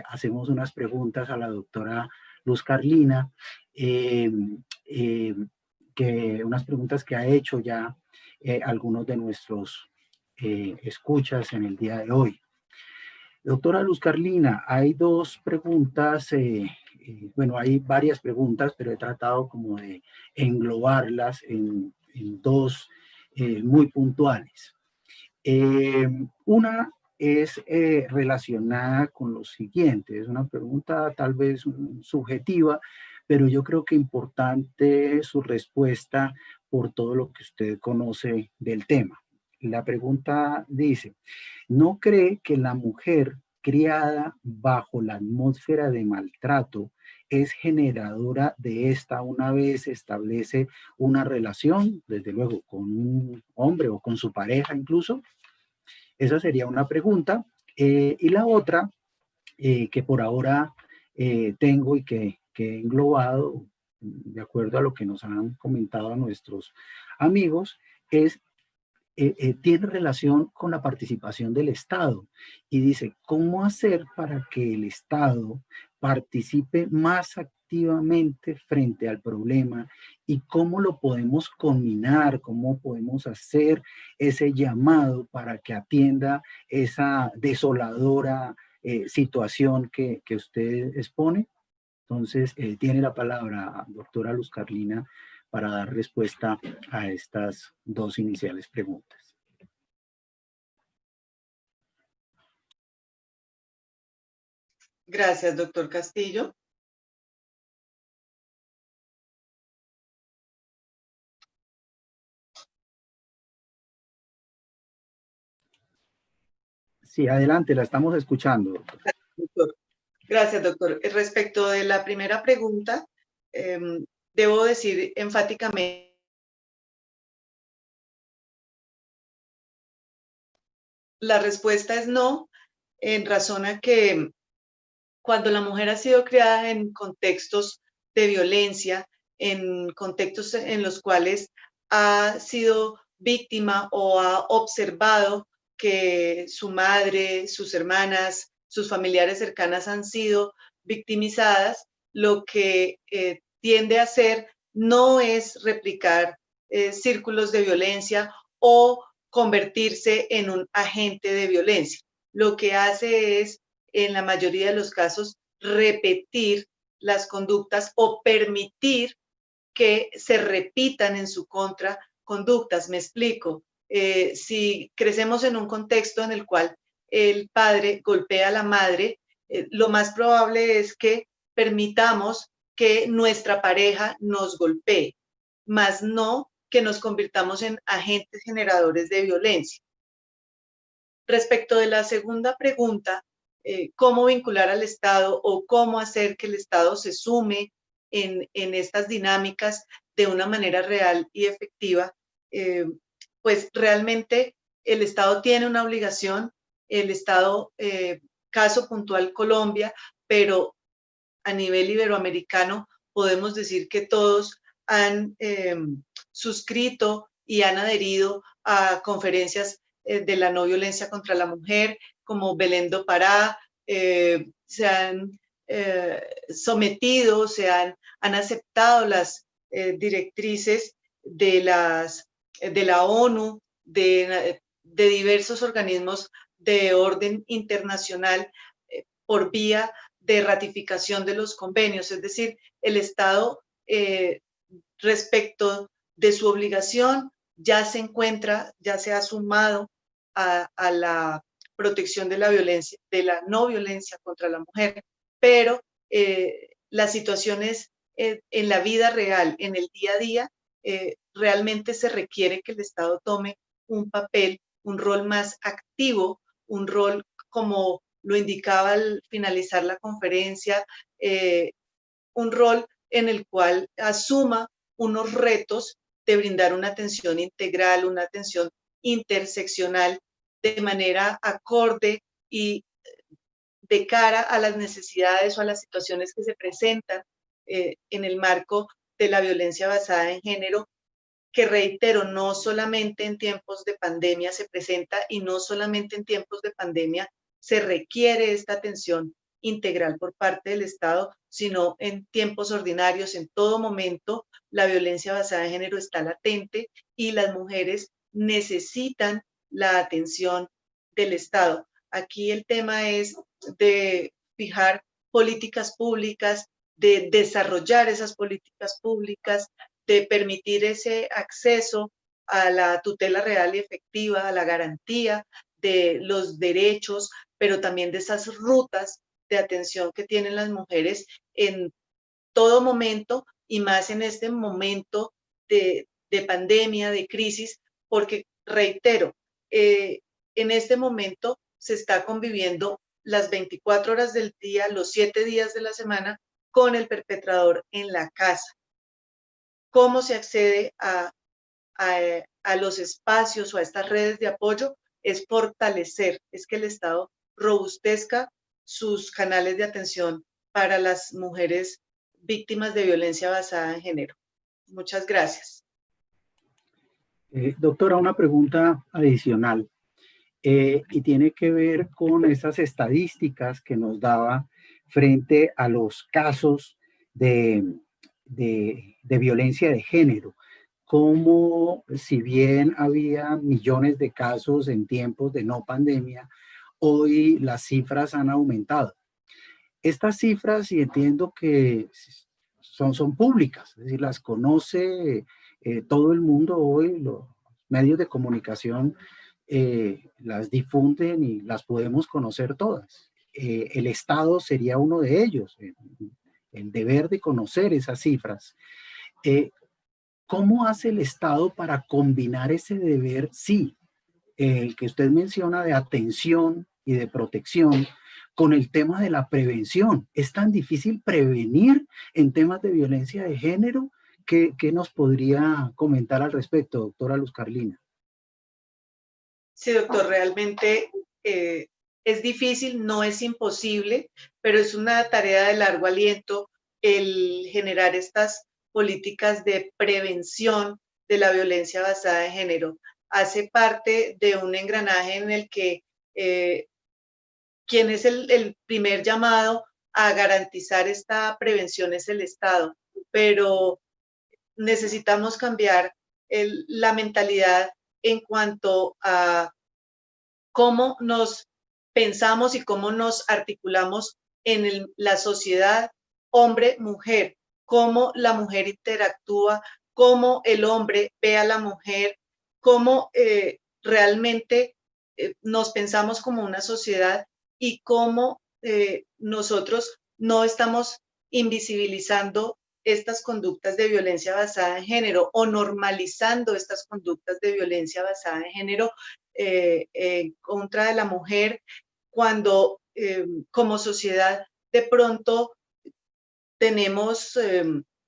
hacemos unas preguntas a la doctora Luz Carlina, unas preguntas que ha hecho ya algunos de nuestros escuchas en el día de hoy. Doctora Luz Carlina, hay dos preguntas, bueno, hay varias preguntas, pero he tratado como de englobarlas en dos muy puntuales. Una es relacionada con lo siguiente, es una pregunta tal vez subjetiva, pero yo creo que importante su respuesta por todo lo que usted conoce del tema. La pregunta dice, ¿no cree que la mujer criada bajo la atmósfera de maltrato es generadora de esta una vez establece una relación, desde luego, con un hombre o con su pareja incluso? Esa sería una pregunta. Y la otra, que por ahora tengo y que he englobado, de acuerdo a lo que nos han comentado nuestros amigos, es tiene relación con la participación del Estado y dice, ¿cómo hacer para que el Estado participe más efectivamente frente al problema y cómo lo podemos combinar, cómo podemos hacer ese llamado para que atienda esa desoladora situación que usted expone. Entonces, tiene la palabra doctora Luz Carlina para dar respuesta a estas dos iniciales preguntas. Gracias, doctor Castillo. Sí, adelante, la estamos escuchando, doctor. Doctor. Gracias, doctor. Respecto de la primera pregunta, debo decir enfáticamente, la respuesta es no, en razón a que cuando la mujer ha sido criada en contextos de violencia, en contextos en los cuales ha sido víctima o ha observado que su madre, sus hermanas, sus familiares cercanas han sido victimizadas, lo que tiende a hacer no es replicar círculos de violencia o convertirse en un agente de violencia. Lo que hace es, en la mayoría de los casos, repetir las conductas o permitir que se repitan en su contra conductas. Me explico. Si crecemos en un contexto en el cual el padre golpea a la madre, lo más probable es que permitamos que nuestra pareja nos golpee, más no que nos convirtamos en agentes generadores de violencia. Respecto de la segunda pregunta, cómo vincular al Estado o cómo hacer que el Estado se sume en estas dinámicas de una manera real y efectiva, pues realmente el Estado tiene una obligación, el Estado, caso puntual Colombia, pero a nivel iberoamericano podemos decir que todos han suscrito y han adherido a conferencias de la no violencia contra la mujer, como Belén do Pará, se han sometido, han aceptado las directrices de la ONU, de diversos organismos de orden internacional por vía de ratificación de los convenios. Es decir, el Estado, respecto de su obligación, ya se encuentra, ya se ha sumado a la protección de la violencia, de la no violencia contra la mujer, pero las situaciones en la vida real, en el día a día, realmente se requiere que el Estado tome un papel, un rol más activo, un rol como lo indicaba al finalizar la conferencia, un rol en el cual asuma unos retos de brindar una atención integral, una atención interseccional de manera acorde y de cara a las necesidades o a las situaciones que se presentan en el marco de la violencia basada en género, que reitero, no solamente en tiempos de pandemia se presenta y no solamente en tiempos de pandemia se requiere esta atención integral por parte del Estado, sino en tiempos ordinarios, en todo momento, la violencia basada en género está latente y las mujeres necesitan la atención del Estado. Aquí el tema es de fijar políticas públicas, de desarrollar esas políticas públicas, de permitir ese acceso a la tutela real y efectiva, a la garantía de los derechos, pero también de esas rutas de atención que tienen las mujeres en todo momento y más en este momento de pandemia, de crisis, porque reitero, en este momento se está conviviendo las 24 horas del día, los 7 días de la semana con el perpetrador en la casa. ¿Cómo se accede a los espacios o a estas redes de apoyo? Es fortalecer, es que el Estado robustezca sus canales de atención para las mujeres víctimas de violencia basada en género. Muchas gracias. Doctora, una pregunta adicional y tiene que ver con esas estadísticas que nos daba frente a los casos de, de violencia de género. Como si bien había millones de casos en tiempos de no pandemia, hoy las cifras han aumentado. Estas cifras, y entiendo que son públicas, es decir, las conoce todo el mundo hoy, los medios de comunicación las difunden y las podemos conocer todas. El Estado sería uno de ellos, el deber de conocer esas cifras. ¿Cómo hace el Estado para combinar ese deber? Sí, el que usted menciona de atención y de protección con el tema de la prevención. Es tan difícil prevenir en temas de violencia de género. ¿Qué nos podría comentar al respecto, doctora Luz Carlina? Sí, doctor, realmente es difícil, no es imposible, pero es una tarea de largo aliento el generar estas políticas de prevención de la violencia basada en género. Hace parte de un engranaje en el que quien es el primer llamado a garantizar esta prevención es el Estado, pero necesitamos cambiar la mentalidad en cuanto a cómo nos pensamos y cómo nos articulamos en la sociedad hombre-mujer, cómo la mujer interactúa, cómo el hombre ve a la mujer, cómo realmente nos pensamos como una sociedad y cómo nosotros no estamos invisibilizando estas conductas de violencia basada en género o normalizando estas conductas de violencia basada en género en contra de la mujer, cuando como sociedad de pronto tenemos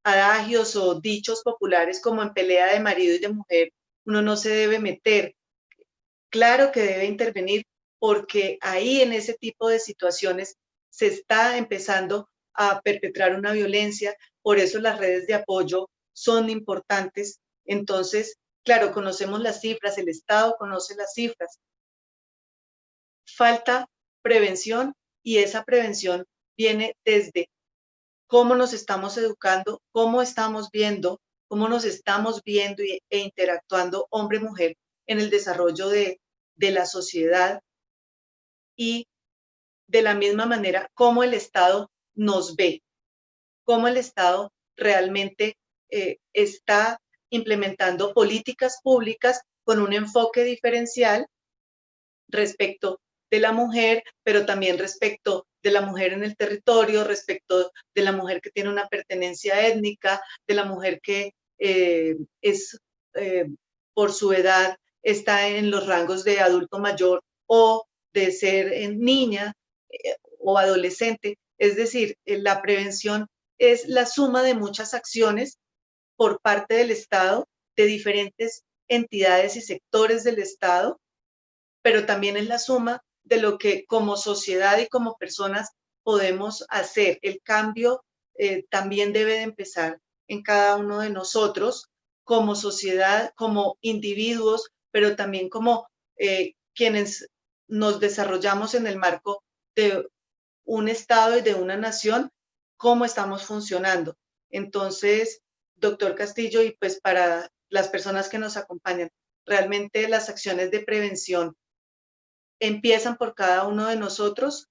adagios o dichos populares como en pelea de marido y de mujer, uno no se debe meter. Claro que debe intervenir porque ahí en ese tipo de situaciones se está empezando a perpetrar una violencia, por eso las redes de apoyo son importantes. Entonces, claro, conocemos las cifras, el Estado conoce las cifras. Falta prevención y esa prevención viene desde cómo nos estamos educando, cómo estamos viendo, cómo nos estamos viendo e interactuando hombre-mujer en el desarrollo de la sociedad y de la misma manera cómo el Estado nos ve, cómo el Estado realmente está implementando políticas públicas con un enfoque diferencial respecto de la mujer, pero también respecto de la mujer en el territorio, respecto de la mujer que tiene una pertenencia étnica, de la mujer que es por su edad está en los rangos de adulto mayor o de ser niña o adolescente. Es decir, la prevención es la suma de muchas acciones por parte del Estado, de diferentes entidades y sectores del Estado, pero también es la suma de lo que como sociedad y como personas podemos hacer. El cambio también debe de empezar en cada uno de nosotros, como sociedad, como individuos, pero también como quienes nos desarrollamos en el marco de un Estado y de una nación, cómo estamos funcionando. Entonces, doctor Castillo, y pues para las personas que nos acompañan, realmente las acciones de prevención empiezan por cada uno de nosotros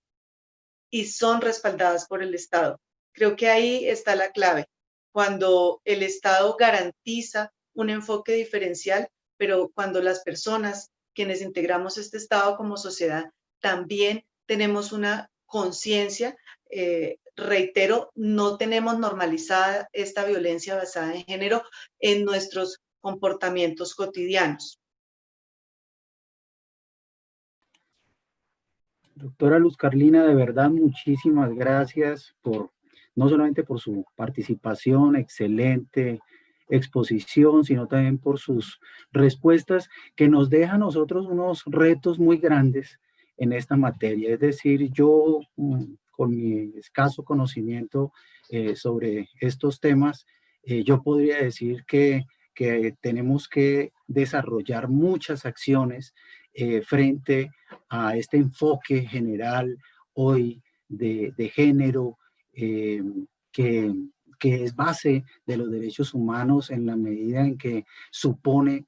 y son respaldadas por el Estado. Creo que ahí está la clave, cuando el Estado garantiza un enfoque diferencial, pero cuando las personas, quienes integramos este Estado como sociedad, también tenemos una conciencia, reitero, no tenemos normalizada esta violencia basada en género en nuestros comportamientos cotidianos. Doctora Luz Carlina, de verdad, muchísimas gracias no solamente por su participación, excelente exposición, sino también por sus respuestas que nos dejan a nosotros unos retos muy grandes en esta materia. Es decir, yo con mi escaso conocimiento sobre estos temas, yo podría decir que tenemos que desarrollar muchas acciones frente a este enfoque general hoy de género que, que es base de los derechos humanos en la medida en que supone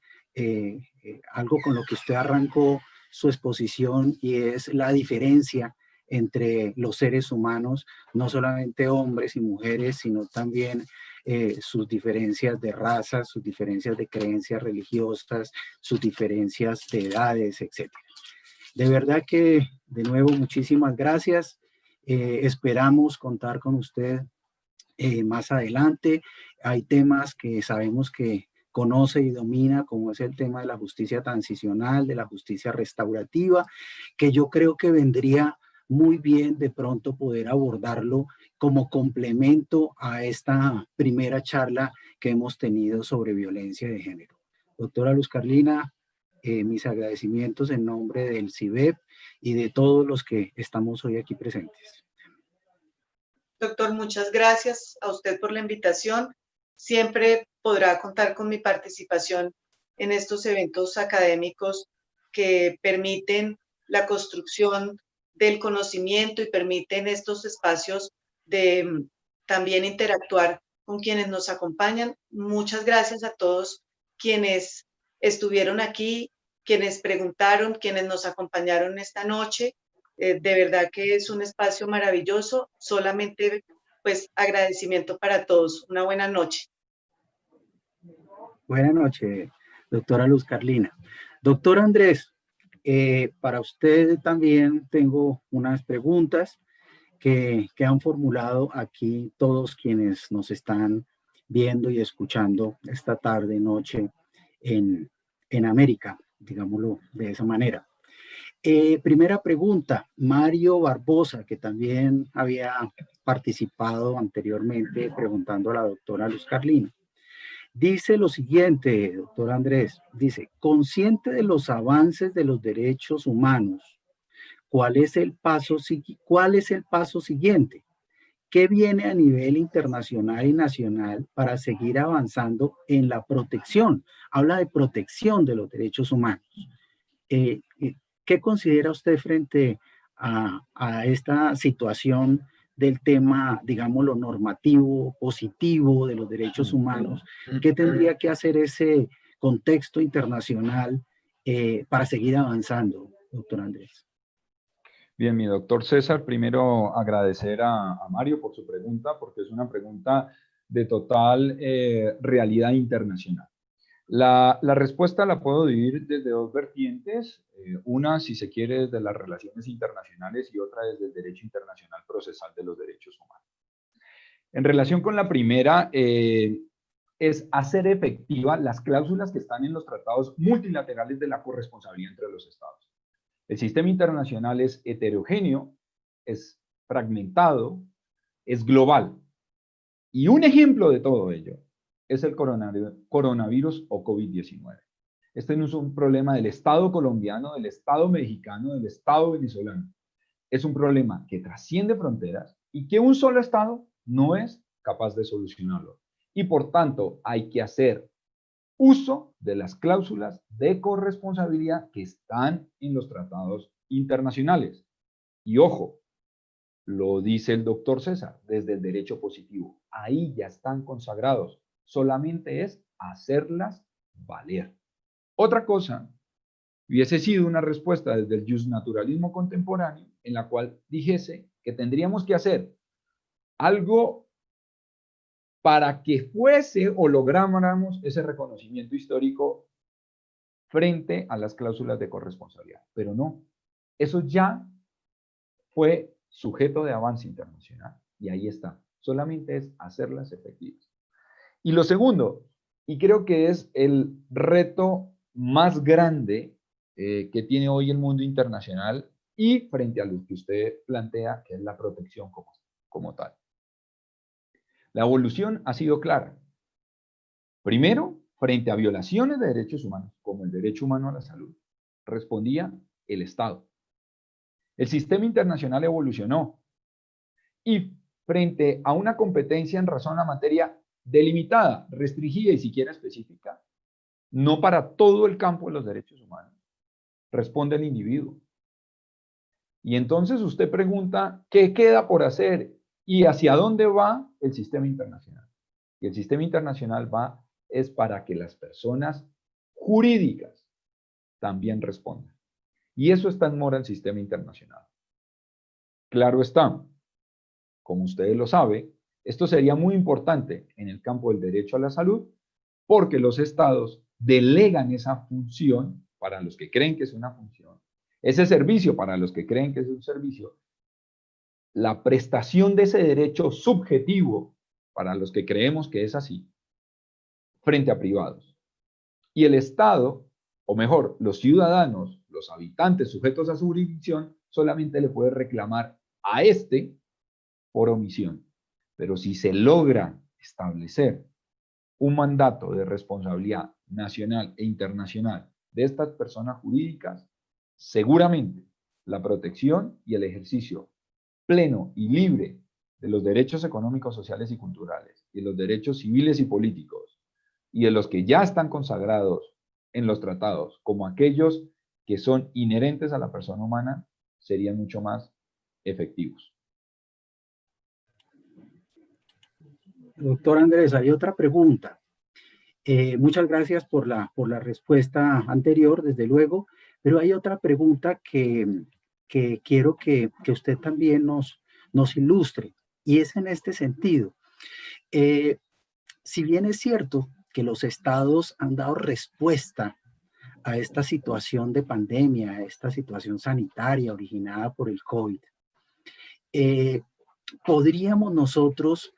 algo con lo que usted arrancó su exposición, y es la diferencia entre los seres humanos, no solamente hombres y mujeres, sino también sus diferencias de raza, sus diferencias de creencias religiosas, sus diferencias de edades, etc. De verdad que, de nuevo, muchísimas gracias. Esperamos contar con usted más adelante. Hay temas que sabemos que conoce y domina, como es el tema de la justicia transicional, de la justicia restaurativa, que yo creo que vendría muy bien de pronto poder abordarlo como complemento a esta primera charla que hemos tenido sobre violencia de género. Doctora Luz Carlina, mis agradecimientos en nombre del CIBEP y de todos los que estamos hoy aquí presentes. Doctor, muchas gracias a usted por la invitación. Siempre podrá contar con mi participación en estos eventos académicos que permiten la construcción del conocimiento y permiten estos espacios de también interactuar con quienes nos acompañan. Muchas gracias a todos quienes estuvieron aquí, quienes preguntaron, quienes nos acompañaron esta noche. De verdad que es un espacio maravilloso. Solamente pues agradecimiento para todos. Una buena noche. Buenas noches, doctora Luz Carlina. Doctor Andrés, para usted también tengo unas preguntas que han formulado aquí todos quienes nos están viendo y escuchando esta tarde, noche en América, digámoslo de esa manera. Primera pregunta, Mario Barbosa, que también había participado anteriormente preguntando a la doctora Luz Carlina. Dice lo siguiente, doctor Andrés, dice, consciente de los avances de los derechos humanos, ¿cuál es el paso siguiente? ¿Qué viene a nivel internacional y nacional para seguir avanzando en la protección? Habla de protección de los derechos humanos. ¿Qué considera usted frente a esta situación del tema, digamos, lo normativo, positivo de los derechos humanos? ¿Qué tendría que hacer ese contexto internacional para seguir avanzando, doctor Andrés? Bien, mi doctor César, primero agradecer a Mario por su pregunta, porque es una pregunta de total realidad internacional. La respuesta la puedo dividir desde dos vertientes, una, si se quiere, desde las relaciones internacionales y otra desde el derecho internacional procesal de los derechos humanos. En relación con la primera, es hacer efectiva las cláusulas que están en los tratados multilaterales de la corresponsabilidad entre los estados. El sistema internacional es heterogéneo, es fragmentado, es global. Y un ejemplo de todo ello es el coronavirus o COVID-19. Este no es un problema del Estado colombiano, del Estado mexicano, del Estado venezolano. Es un problema que trasciende fronteras y que un solo Estado no es capaz de solucionarlo. Y por tanto, hay que hacer uso de las cláusulas de corresponsabilidad que están en los tratados internacionales. Y ojo, lo dice el doctor César, desde el derecho positivo. Ahí ya están consagrados. Solamente es hacerlas valer. Otra cosa hubiese sido una respuesta desde el justnaturalismo contemporáneo en la cual dijese que tendríamos que hacer algo para que fuese o lográramos ese reconocimiento histórico frente a las cláusulas de corresponsabilidad. Pero no, eso ya fue sujeto de avance internacional y ahí está. Solamente es hacerlas efectivas. Y lo segundo, y creo que es el reto más grande que tiene hoy el mundo internacional y frente a lo que usted plantea, que es la protección como tal. La evolución ha sido clara. Primero, frente a violaciones de derechos humanos, como el derecho humano a la salud, respondía el Estado. El sistema internacional evolucionó y frente a una competencia en razón a materia delimitada, restringida y siquiera específica, no para todo el campo de los derechos humanos, responde el individuo. Y entonces usted pregunta, ¿qué queda por hacer y hacia dónde va el sistema internacional? Y el sistema internacional es para que las personas jurídicas también respondan. Y eso está en mora el sistema internacional. Claro está, como ustedes lo saben, esto sería muy importante en el campo del derecho a la salud, porque los estados delegan esa función para los que creen que es una función, ese servicio para los que creen que es un servicio, la prestación de ese derecho subjetivo para los que creemos que es así, frente a privados. Y el Estado, o mejor, los ciudadanos, los habitantes sujetos a su jurisdicción, solamente le puede reclamar a este por omisión. Pero si se logra establecer un mandato de responsabilidad nacional e internacional de estas personas jurídicas, seguramente la protección y el ejercicio pleno y libre de los derechos económicos, sociales y culturales, y de los derechos civiles y políticos, y de los que ya están consagrados en los tratados, como aquellos que son inherentes a la persona humana, serían mucho más efectivos. Doctor Andrés, hay otra pregunta. Muchas gracias por la respuesta anterior, desde luego, pero hay otra pregunta que quiero que usted también nos ilustre, y es en este sentido. Si bien es cierto que los estados han dado respuesta a esta situación de pandemia, a esta situación sanitaria originada por el COVID, podríamos nosotros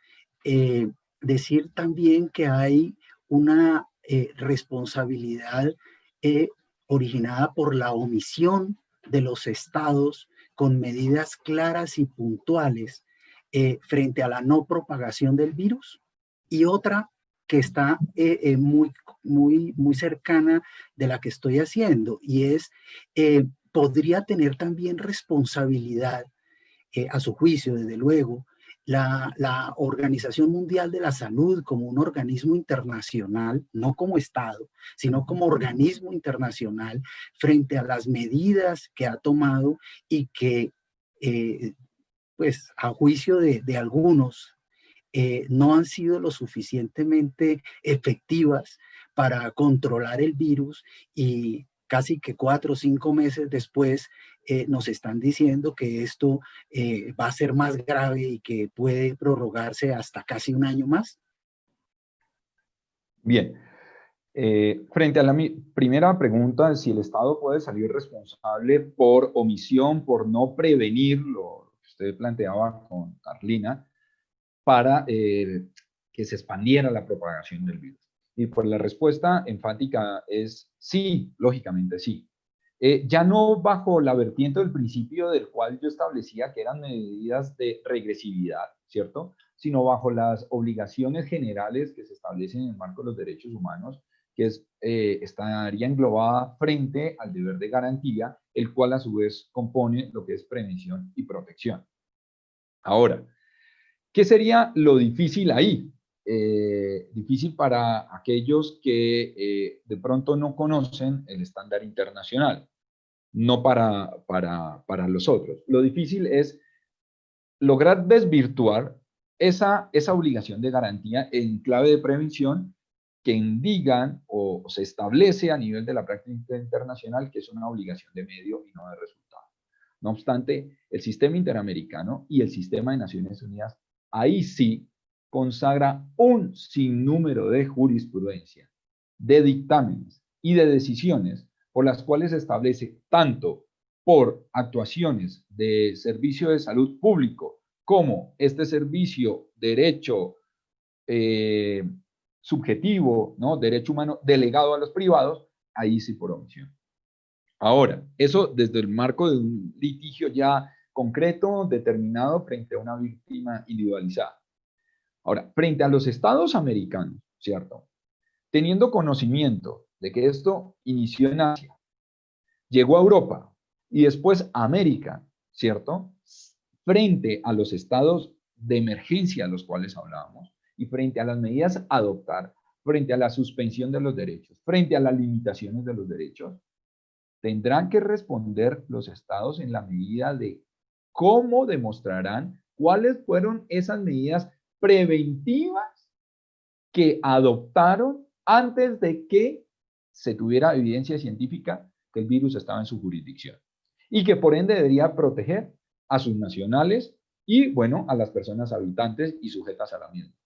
decir también que hay una responsabilidad originada por la omisión de los estados con medidas claras y puntuales frente a la no propagación del virus, y otra que está muy cercana de la que estoy haciendo, y es, podría tener también responsabilidad, a su juicio, desde luego, la Organización Mundial de la Salud como un organismo internacional, no como Estado, sino como organismo internacional, frente a las medidas que ha tomado y que, pues, a juicio de algunos, no han sido lo suficientemente efectivas para controlar el virus, y casi que 4 o 5 meses después nos están diciendo que esto va a ser más grave y que puede prorrogarse hasta casi un año más. Bien, frente a la primera pregunta, si el Estado puede salir responsable por omisión, por no prevenir lo que usted planteaba con Carlina, para que se expandiera la propagación del virus. Y pues la respuesta enfática es sí, lógicamente sí. Ya no bajo la vertiente del principio del cual yo establecía que eran medidas de regresividad, ¿cierto? Sino bajo las obligaciones generales que se establecen en el marco de los derechos humanos, que estaría englobada frente al deber de garantía, el cual a su vez compone lo que es prevención y protección. Ahora, ¿qué sería lo difícil ahí? Difícil para aquellos que de pronto no conocen el estándar internacional, no para los otros. Lo difícil es lograr desvirtuar esa obligación de garantía en clave de prevención que indican o se establece a nivel de la práctica internacional que es una obligación de medio y no de resultado. No obstante, el sistema interamericano y el sistema de Naciones Unidas ahí sí consagra un sinnúmero de jurisprudencia, de dictámenes y de decisiones por las cuales se establece tanto por actuaciones de servicio de salud público como este servicio derecho subjetivo, ¿no? Derecho humano delegado a los privados, ahí sí por omisión. Ahora, eso desde el marco de un litigio ya concreto, determinado frente a una víctima individualizada. Ahora, frente a los estados americanos, ¿cierto? Teniendo conocimiento de que esto inició en Asia, llegó a Europa y después a América, ¿cierto? Frente a los estados de emergencia a los cuales hablábamos y frente a las medidas a adoptar, frente a la suspensión de los derechos, frente a las limitaciones de los derechos, tendrán que responder los estados en la medida de cómo demostrarán cuáles fueron esas medidas preventivas que adoptaron antes de que se tuviera evidencia científica que el virus estaba en su jurisdicción y que por ende debería proteger a sus nacionales y, bueno, a las personas habitantes y sujetas a la misma.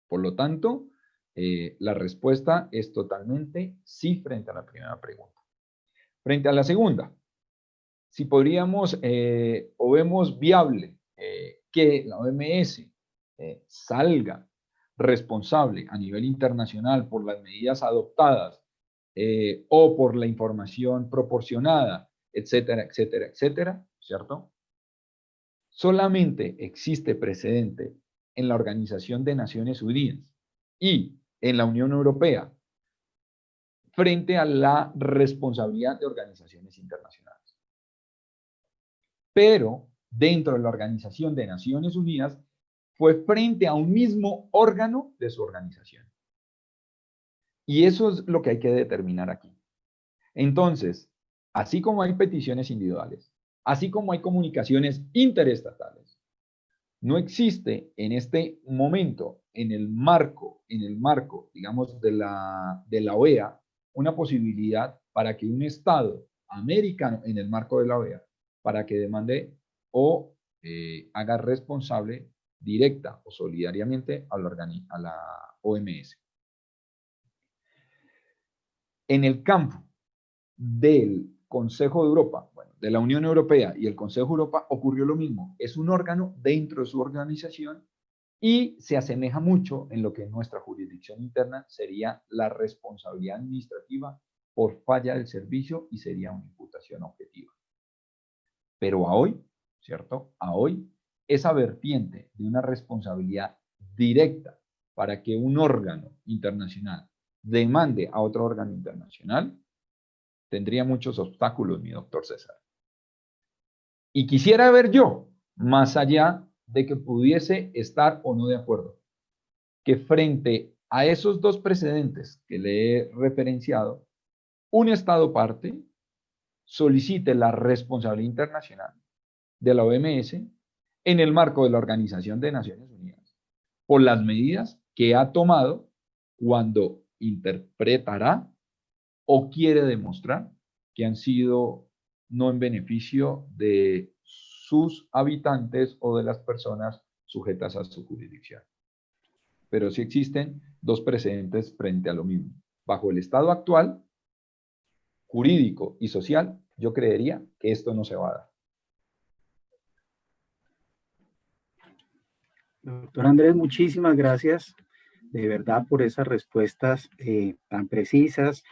Por lo tanto, la respuesta es totalmente sí frente a la primera pregunta. Frente a la segunda, si podríamos o vemos viable que la OMS salga responsable a nivel internacional por las medidas adoptadas o por la información proporcionada, etcétera, etcétera, etcétera, ¿cierto? Solamente existe precedente en la Organización de Naciones Unidas y en la Unión Europea frente a la responsabilidad de organizaciones internacionales. Pero dentro de la Organización de Naciones Unidas fue frente a un mismo órgano de su organización. Y eso es lo que hay que determinar aquí. Entonces, así como hay peticiones individuales, así como hay comunicaciones interestatales, no existe en este momento, en el marco, digamos, de la OEA, una posibilidad para que un Estado americano, en el marco de la OEA, para que demande o haga responsable directa o solidariamente a la OMS. En el campo del Consejo de Europa, bueno, de la Unión Europea y el Consejo de Europa ocurrió lo mismo. Es un órgano dentro de su organización y se asemeja mucho en lo que en nuestra jurisdicción interna sería la responsabilidad administrativa por falla del servicio y sería una imputación objetiva. Pero a hoy, ¿cierto? A hoy, esa vertiente de una responsabilidad directa para que un órgano internacional demande a otro órgano internacional, tendría muchos obstáculos, mi doctor César. Y quisiera ver yo, más allá de que pudiese estar o no de acuerdo, que frente a esos dos precedentes que le he referenciado, un Estado parte solicite la responsabilidad internacional de la OMS en el marco de la Organización de Naciones Unidas por las medidas que ha tomado cuando interpretará o quiere demostrar que han sido no en beneficio de sus habitantes o de las personas sujetas a su jurisdicción. Pero sí existen dos precedentes frente a lo mismo. Bajo el estado actual, jurídico y social, yo creería que esto no se va a dar. Doctor Andrés, muchísimas gracias de verdad por esas respuestas tan precisas,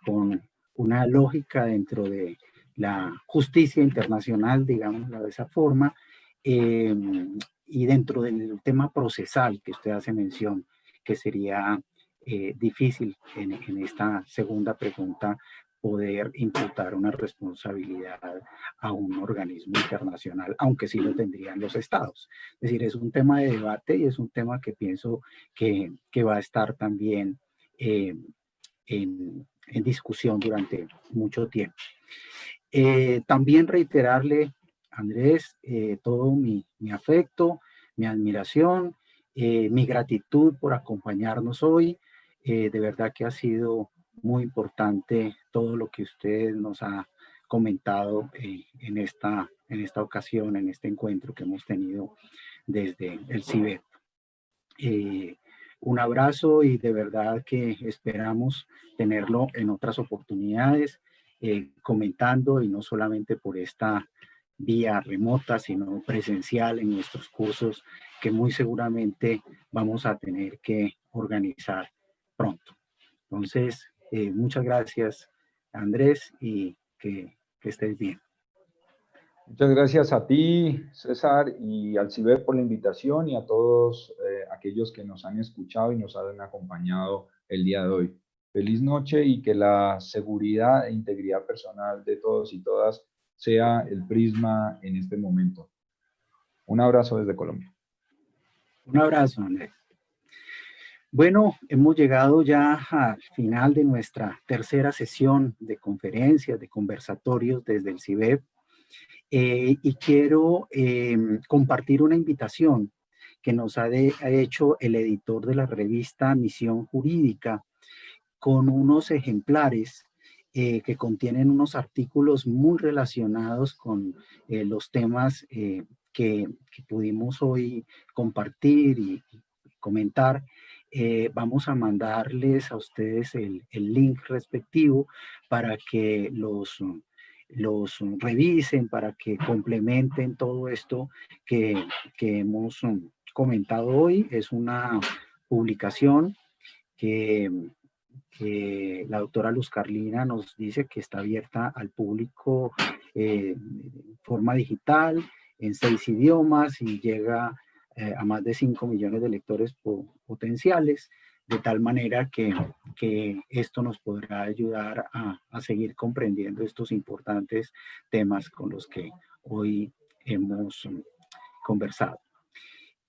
con una lógica dentro de la justicia internacional, digámoslo de esa forma, y dentro del tema procesal que usted hace mención, que sería difícil en esta segunda pregunta poder imputar una responsabilidad a un organismo internacional, aunque sí lo tendrían los estados. Es decir, es un tema de debate y es un tema que pienso que va a estar también en discusión durante mucho tiempo. También reiterarle, Andrés, todo mi afecto, mi admiración, mi gratitud por acompañarnos hoy. De verdad que ha sido muy importante todo lo que usted nos ha comentado en esta ocasión, en este encuentro que hemos tenido desde el CIBEP. Un abrazo y de verdad que esperamos tenerlo en otras oportunidades, comentando y no solamente por esta vía remota, sino presencial en nuestros cursos que muy seguramente vamos a tener que organizar pronto. Entonces, muchas gracias, Andrés, y que estés bien. Muchas gracias a ti, César, y al CIBEP por la invitación y a todos aquellos que nos han escuchado y nos han acompañado el día de hoy. Feliz noche y que la seguridad e integridad personal de todos y todas sea el prisma en este momento. Un abrazo desde Colombia. Un abrazo, Andrés. Bueno, hemos llegado ya al final de nuestra tercera sesión de conferencias, de conversatorios desde el CIBEP. Y quiero compartir una invitación que nos ha hecho el editor de la revista Misión Jurídica, con unos ejemplares que contienen unos artículos muy relacionados con los temas que pudimos hoy compartir y comentar. Vamos a mandarles a ustedes el link respectivo para que los revisen, para que complementen todo esto que hemos comentado hoy. Es una publicación que la doctora Luz Carlina nos dice que está abierta al público de forma digital, en 6 idiomas, y llega a más de 5 millones de lectores potenciales, de tal manera que esto nos podrá ayudar a seguir comprendiendo estos importantes temas con los que hoy hemos conversado.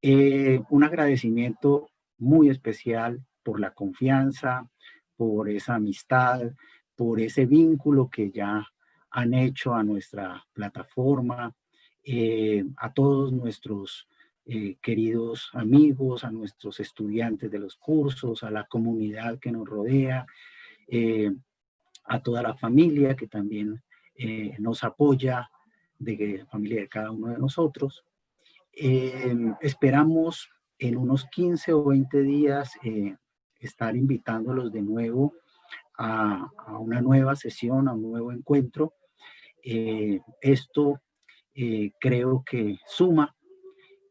Un agradecimiento muy especial por la confianza, por esa amistad, por ese vínculo que ya han hecho a nuestra plataforma, a todos nuestros queridos amigos, a nuestros estudiantes de los cursos, a la comunidad que nos rodea, a toda la familia que también nos apoya, de familia de cada uno de nosotros. Esperamos en unos 15 o 20 días estar invitándolos de nuevo a una nueva sesión, a un nuevo encuentro. Esto creo que suma.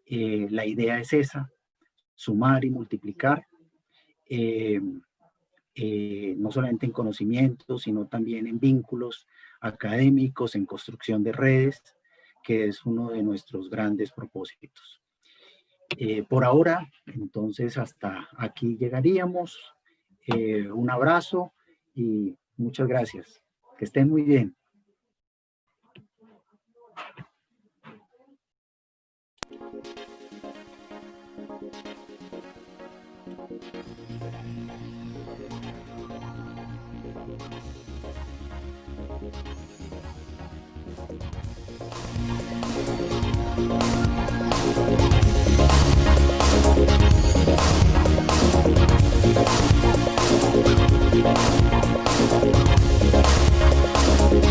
La idea es esa, sumar y multiplicar, no solamente en conocimientos, sino también en vínculos académicos, en construcción de redes, que es uno de nuestros grandes propósitos. Por ahora, entonces, hasta aquí llegaríamos. Un abrazo y muchas gracias. Que estén muy bien.